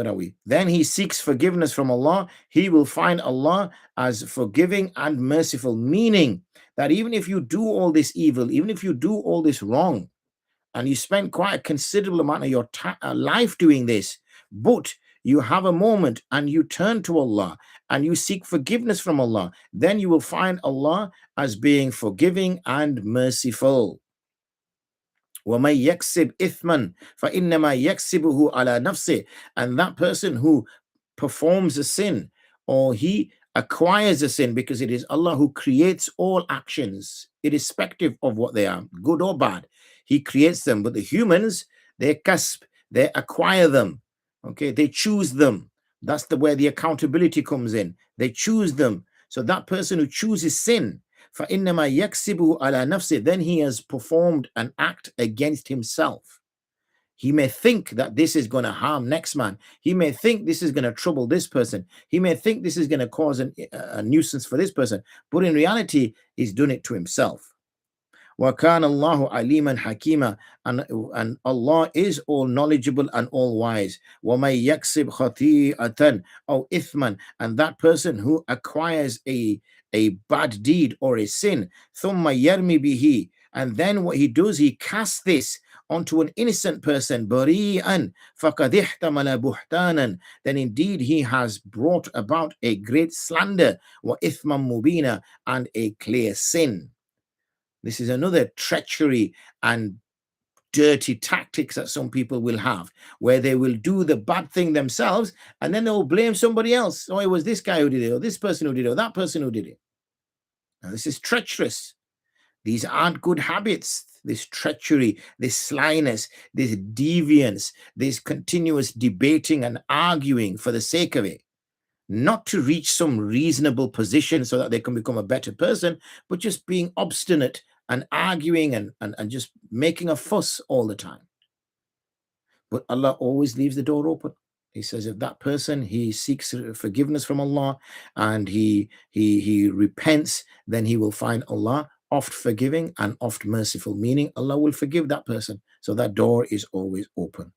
are we? Then he seeks forgiveness from Allah. He will find Allah as forgiving and merciful, meaning that even if you do all this evil, even if you do all this wrong, and you spend quite a considerable amount of your life doing this, but you have a moment and you turn to Allah and you seek forgiveness from Allah, then you will find Allah as being forgiving and merciful. وَمَن يَكْسِبْ إِثْمًا فَإِنَّمَا يَكْسِبُهُ عَلَى نَفْسِهِ, and that person who performs a sin or he acquires a sin, because it is Allah who creates all actions, irrespective of what they are, good or bad. He creates them, but the humans, they kasb, they acquire them. Okay, they choose them. That's where the accountability comes in. They choose them. So that person who chooses sin, فَإِنَّمَا يَكْسِبُهُ عَلَى نَفْسِهِ, then he has performed an act against himself. He may think that this is going to harm next man. He may think this is going to trouble this person. He may think this is going to cause a nuisance for this person. But in reality, he's done it to himself. وَكَانَ اللَّهُ عَلِيمًا حَكِيمًا, and Allah is all knowledgeable and all wise. وَمَن يَكْسِبْ خَطِيئَةً أَوْ إِثْمًا, and that person who acquires a bad deed or a sin, ثُمَّ يَرْمِ بِهِ, and then what he does, he casts this onto an innocent person, بَرِيئًا فَقَدْ احْتَمَلَ بُهْتَانًا, then indeed he has brought about a great slander, وَإِثْمًا مُبِينًا, and a clear sin. This is another treachery and dirty tactics that some people will have, where they will do the bad thing themselves and then they will blame somebody else. Oh, it was this guy who did it, or this person who did it, or that person who did it. Now, this is treacherous. These aren't good habits. This treachery, this slyness, this deviance, this continuous debating and arguing for the sake of it, not to reach some reasonable position so that they can become a better person, but just being obstinate and arguing and just making a fuss all the time. But Allah always leaves the door open. He says if that person, he seeks forgiveness from Allah and he repents, then he will find Allah oft forgiving and oft merciful, meaning Allah will forgive that person. So that door is always open.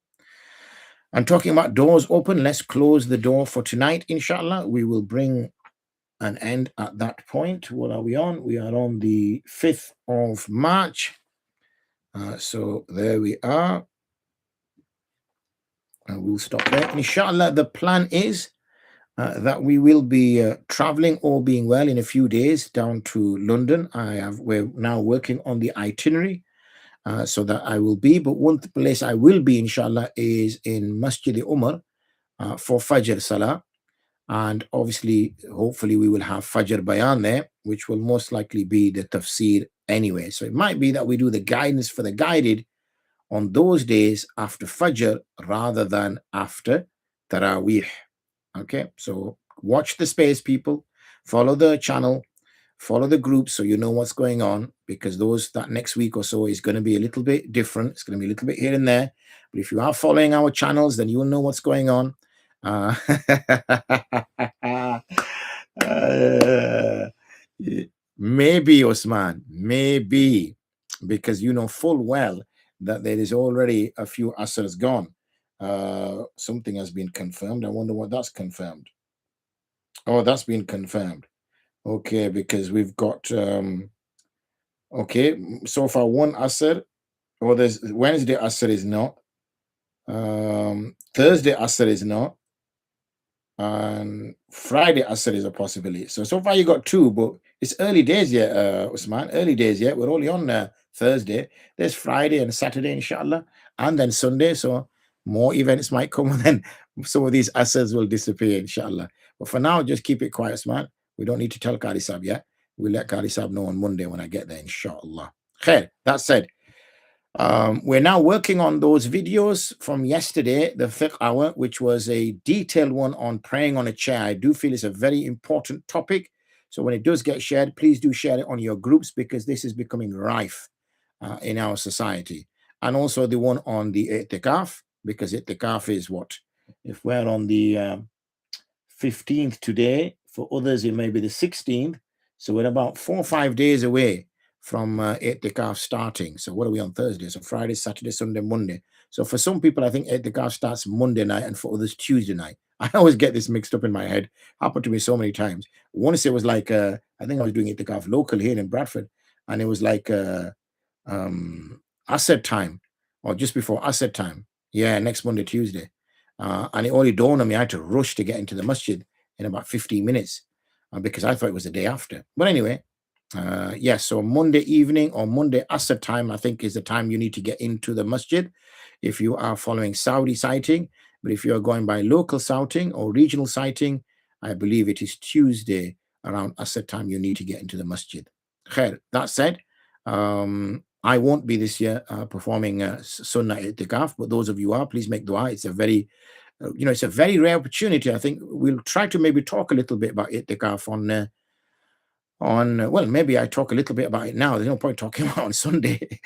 And talking about doors open, let's close the door for tonight, inshallah. We will bring an end at that point. What are we on? We are on the 5th of March. So there we are. And we'll stop there. Inshallah, the plan is that we will be traveling, all being well, in a few days down to London. We're now working on the itinerary so that I will be. But one place I will be, inshallah, is in Masjid Umar for Fajr Salah. And obviously, hopefully, we will have Fajr Bayan there, which will most likely be the tafsir anyway. So it might be that we do the guidance for the guided on those days after Fajr rather than after Taraweeh. Okay, so watch the space, people. Follow the channel, follow the group so you know what's going on, because that next week or so is going to be a little bit different. It's going to be a little bit here and there. But if you are following our channels, then you will know what's going on. Maybe, Osman, maybe, because you know full well that there is already a few asrs gone. Something has been confirmed. I wonder what that's confirmed. Oh, that's been confirmed. Okay, because we've got okay, so far one asr. Well, there's Wednesday asr is not. Thursday asr is not. And Friday asr is a possibility. So far you got two, but it's early days yet, Usman. Early days yet. We're only on Thursday. There's Friday and Saturday, inshallah, and then Sunday. So more events might come, and then some of these asrs will disappear, inshallah. But for now, just keep it quiet, Usman. We don't need to tell Qāḍī Sahib yet. We'll let Qāḍī Sahib know on Monday when I get there, inshallah. Khair, that said, we're now working on those videos from yesterday, the Fiqh Hour, which was a detailed one on praying on a chair. I do feel it's a very important topic. So when it does get shared, please do share it on your groups, because this is becoming rife in our society. And also the one on the i'tikaf, because i'tikaf is what? If we're on the 15th today, for others it may be the 16th. So we're about 4 or 5 days away from i'tikaf starting. So what are we on Thursday? So Friday, Saturday, Sunday, Monday. So for some people, I think i'tikaf starts Monday night, and for others Tuesday night. I always get this mixed up in my head. Happened to me so many times. Once it was like I think I was doing i'tikaf local here in Bradford, and it was like Asr time, or just before Asr time. Yeah, next Monday, Tuesday. And it only dawned on me I had to rush to get into the masjid in about 15 minutes because I thought it was the day after. But anyway, yes, so Monday evening or Monday Asr time, I think, is the time you need to get into the masjid if you are following Saudi sighting. But if you're going by local sighting or regional sighting, I believe it is Tuesday around Asr time you need to get into the masjid. Khair, that said, I won't be this year performing Sunnah I'tikaf, but those of you who are, please make dua. It's a very it's a very rare opportunity. I think we'll try to maybe talk a little bit about i'tikaf well, maybe I talk a little bit about it now. There's no point talking about it on Sunday.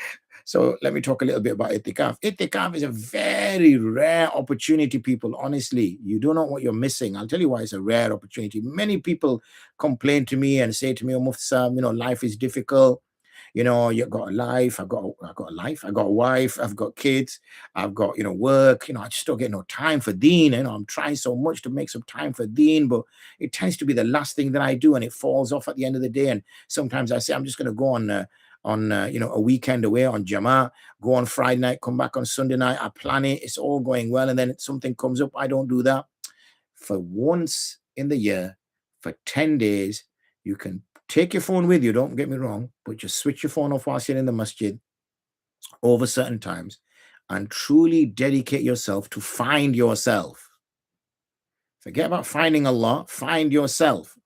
So let me talk a little bit about i'tikaf. I'tikaf is a very rare opportunity, people. Honestly, you don't know what you're missing. I'll tell you why it's a rare opportunity. Many people complain to me and say to me, "Oh, Mufti Sahib, life is difficult. You've got a life. I've got a life. I've got a wife. I've got kids. I've got, work. I just don't get no time for deen. I'm trying so much to make some time for deen, but it tends to be the last thing that I do, and it falls off at the end of the day. And sometimes I say, I'm just going to go on a weekend away on Jama, go on Friday night, come back on Sunday night. I plan it. It's all going well. And then something comes up. I don't do that. For once in the year, for 10 days, you can take your phone with you, don't get me wrong, but just switch your phone off whilst you're in the masjid over certain times and truly dedicate yourself to find yourself. Forget about finding Allah, find yourself,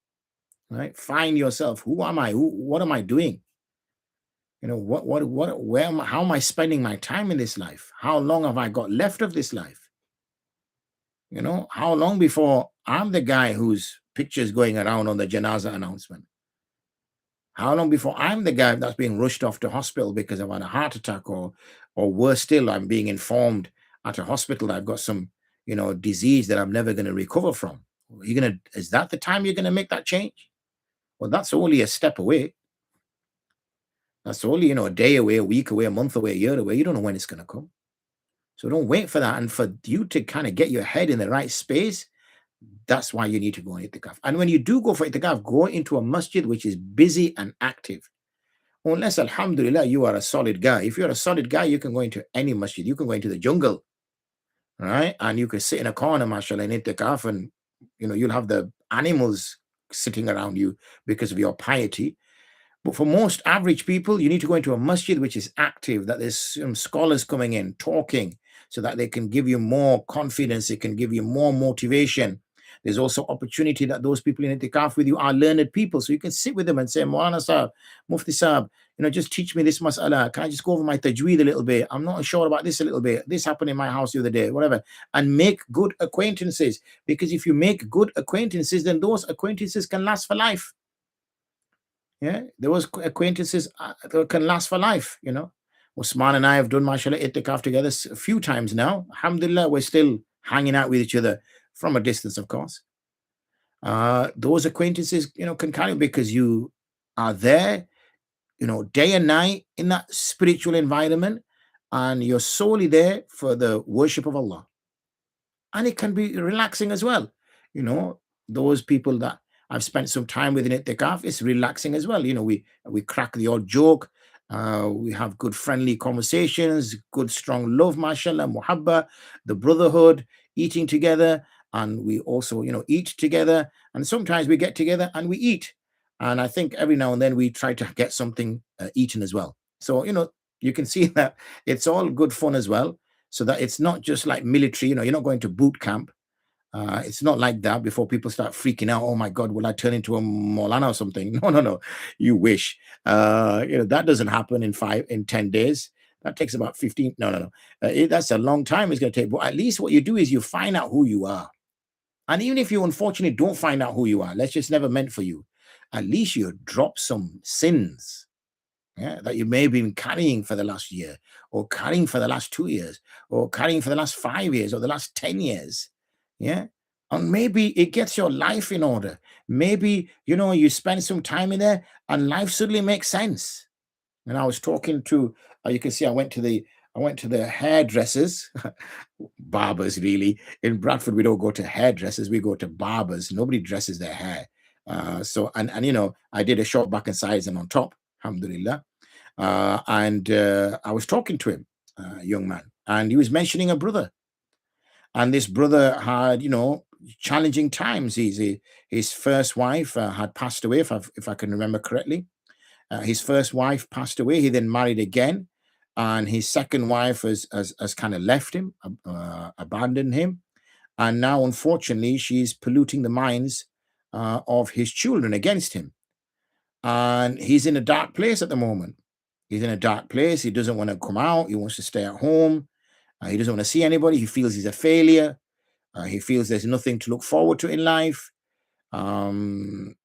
right? Find yourself. Who am I? What am I doing? How am I spending my time in this life? How long have I got left of this life? How long before I'm the guy whose picture is going around on the janazah announcement? How long before I'm the guy that's being rushed off to hospital because I've had a heart attack, or worse still, I'm being informed at a hospital that I've got some, disease that I'm never going to recover from? Is that the time you're going to make that change? Well, that's only a step away. That's only, a day away, a week away, a month away, a year away. You don't know when it's going to come. So don't wait for that. And for you to kind of get your head in the right space, that's why you need to go on i'tikaf. And when you do go for i'tikaf, go into a masjid which is busy and active. Unless, alhamdulillah, you are a solid guy. If you're a solid guy, you can go into any masjid. You can go into the jungle, right? And you can sit in a corner, mashallah, in i'tikaf, and you'll have the animals sitting around you because of your piety. But for most average people, you need to go into a masjid which is active, that there's some scholars coming in, talking, so that they can give you more confidence, it can give you more motivation. There's also opportunity that those people in i'tikaf with you are learned people, so you can sit with them and say, Maulana Sahib, Mufti Sahib, just teach me this mas'ala. Can I just go over my tajweed a little bit? I'm not sure about this a little bit. This happened in my house the other day, whatever. And make good acquaintances, because if you make good acquaintances, then those acquaintances can last for life. Yeah, those acquaintances can last for life. Usman and I have done mashallah itikaf together a few times now. Alhamdulillah, we're still hanging out with each other from a distance, of course. Those acquaintances, can carry, because you are there, day and night in that spiritual environment, and you're solely there for the worship of Allah. And it can be relaxing as well. Those people that I've spent some time with in itikaf, it's relaxing as well. We crack the odd joke. We have good friendly conversations, good strong love, mashallah, muhabba, the brotherhood, eating together. And we also, eat together. And sometimes we get together and we eat. And I think every now and then we try to get something eaten as well. So, you can see that it's all good fun as well. So that it's not just like military, you're not going to boot camp. It's not like that before people start freaking out. Oh my God, will I turn into a Maulana or something? No. You wish. That doesn't happen in 10 days. That takes about 15. No. That's a long time it's going to take. But at least what you do is you find out who you are. And even if you unfortunately don't find out who you are, that's just never meant for you. At least you drop some sins. Yeah, that you may have been carrying for the last year, or carrying for the last 2 years, or carrying for the last 5 years, or the last 10 years. Yeah. And maybe it gets your life in order. Maybe, you spend some time in there and life suddenly makes sense. And I was talking to, you can see I went to the hairdressers, barbers really. In Bradford, we don't go to hairdressers, we go to barbers. Nobody dresses their hair. I did a short back and sides and on top, alhamdulillah. I was talking to him, a young man, and he was mentioning a brother. And this brother had, challenging times. His first wife had passed away, if I can remember correctly. His first wife passed away. He then married again, and his second wife has kind of left him, abandoned him, and now unfortunately she's polluting the minds of his children against him. And he's in a dark place at the moment. He's in a dark place. He doesn't want to come out. He wants to stay at home. He doesn't want to see anybody. He feels he's a failure. He feels there's nothing to look forward to in life. He's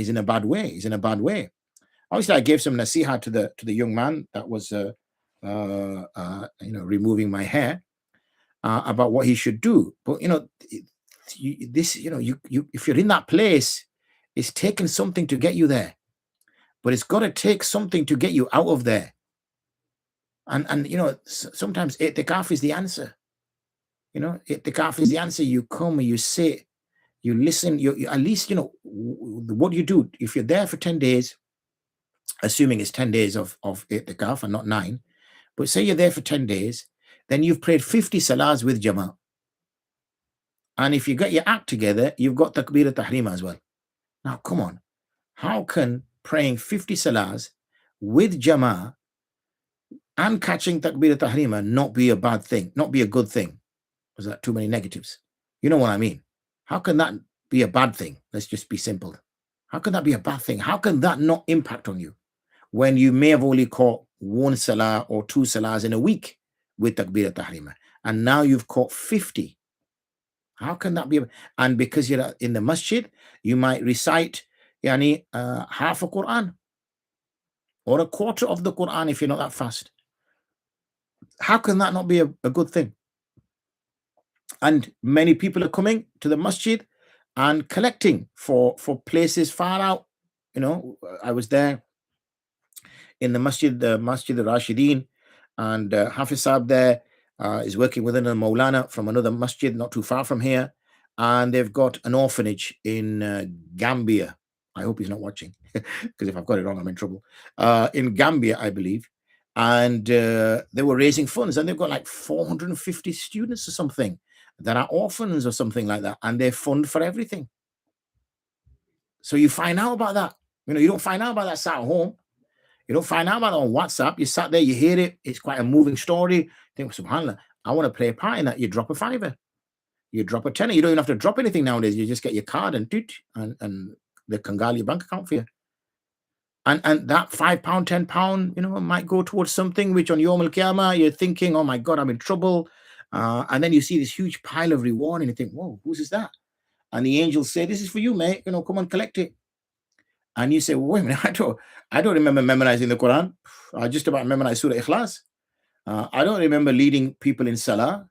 in a bad way. He's in a bad way. Obviously, I gave some nasiha to the young man that was removing my hair about what he should do. But if you're in that place, it's taken something to get you there. But it's got to take something to get you out of there. And sometimes itikaf is the answer. Itikaf is the answer. You come and you sit, you listen. You at least, what you do. If you're there for 10 days, assuming it's 10 days of itikaf and not 9, but say you're there for 10 days, then you've prayed 50 salahs with Jama'ah. And if you get your act together, you've got takbir al-tahrim as well. Now, come on. How can praying 50 salahs with Jama'ah and catching takbir al-tahrim not be a bad thing, not be a good thing? Was that too many negatives? You know what I mean? How can that be a bad thing? Let's just be simple. How can that be a bad thing? How can that not impact on you when you may have only caught 1 salah or 2 salahs in a week with takbir al-tahrim, and now you've caught 50? How can that be? And because you're in the masjid, you might recite half a Quran or a quarter of the Quran if you're not that fast. How can that not be a good thing? And many people are coming to the masjid and collecting for places far out. I was there in the Masjid al-Rashideen, and Hafiz Saab there is working with another Maulana from another masjid not too far from here, and they've got an orphanage in Gambia. I hope he's not watching, because if I've got it wrong, I'm in trouble. In Gambia, I believe. And they were raising funds, and they've got like 450 students or something that are orphans or something like that, and they fund for everything. So you find out about that. You don't find out about that sat at home. You don't find out about it on WhatsApp. You sat there, you hear it. It's quite a moving story. You think, subhanAllah, I want to play a part in that. You drop a $5. You drop a $10. You don't even have to drop anything nowadays. You just get your card and the Kangali bank account for you. And that £5, £10, might go towards something which on Yawm al-Qiyamah, you're thinking, oh my God, I'm in trouble. And then you see this huge pile of reward and you think, whoa, whose is that? And the angels say, this is for you, mate. Come on, collect it. And you say, well, wait a minute, I don't remember memorizing the Quran. I just about memorized Surah Ikhlas. I don't remember leading people in Salah.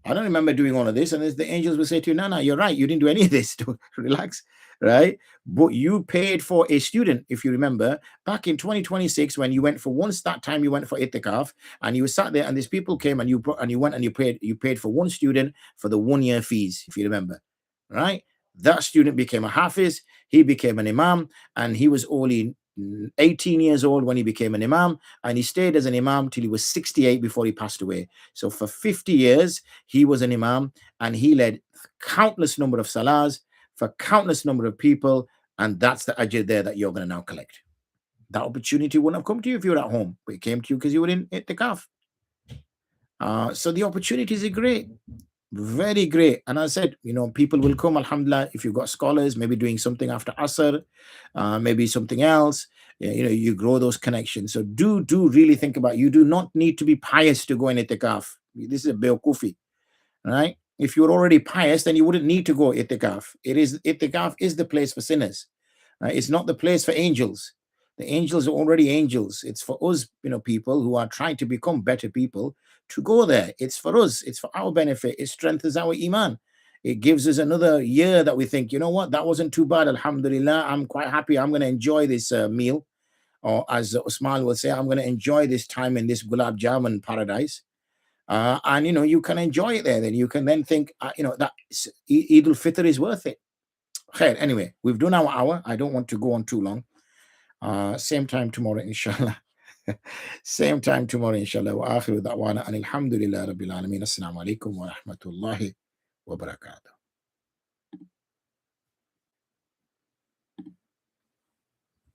I don't remember doing all of this. And the angels will say to you, no, you're right. You didn't do any of this. Relax, right? But you paid for a student, if you remember, back in 2026, when you went for once that time, you went for itikaf and you sat there and these people came and you went and you paid for one student for the 1 year fees, if you remember, right? That student became a hafiz, he became an imam, and he was only 18 years old when he became an imam, and he stayed as an imam till he was 68 before he passed away. So for 50 years, he was an imam and he led countless number of salahs for countless number of people, and that's the ajr there that you're going to now collect. That opportunity wouldn't have come to you if you were at home, but it came to you because you were in itikaf. So the opportunities are great. Very great. And I said, people will come, alhamdulillah, if you've got scholars, maybe doing something after Asr, maybe something else, you grow those connections. So do really think about it. You do not need to be pious to go in itikaf. This is a beokufi, right? If you're already pious, then you wouldn't need to go itikaf. Itikaf is the place for sinners. It's not the place for angels. The angels are already angels. It's for us, people who are trying to become better people to go there. It's for us. It's for our benefit. It strengthens our iman. It gives us another year that we think, you know what, that wasn't too bad. Alhamdulillah, I'm quite happy. I'm going to enjoy this meal. Or as Usman will say, I'm going to enjoy this time in this gulab jamun paradise. And, you can enjoy it there. Then you can then think, that Eid al-Fitr is worth it. Anyway, we've done our hour. I don't want to go on too long. Same time tomorrow, inshallah. Same time tomorrow, inshallah. Wa akhiru da'wana and alhamdulillah rabbil alameen. Assalamu alaikum wa rahmatullahi wa barakatuh.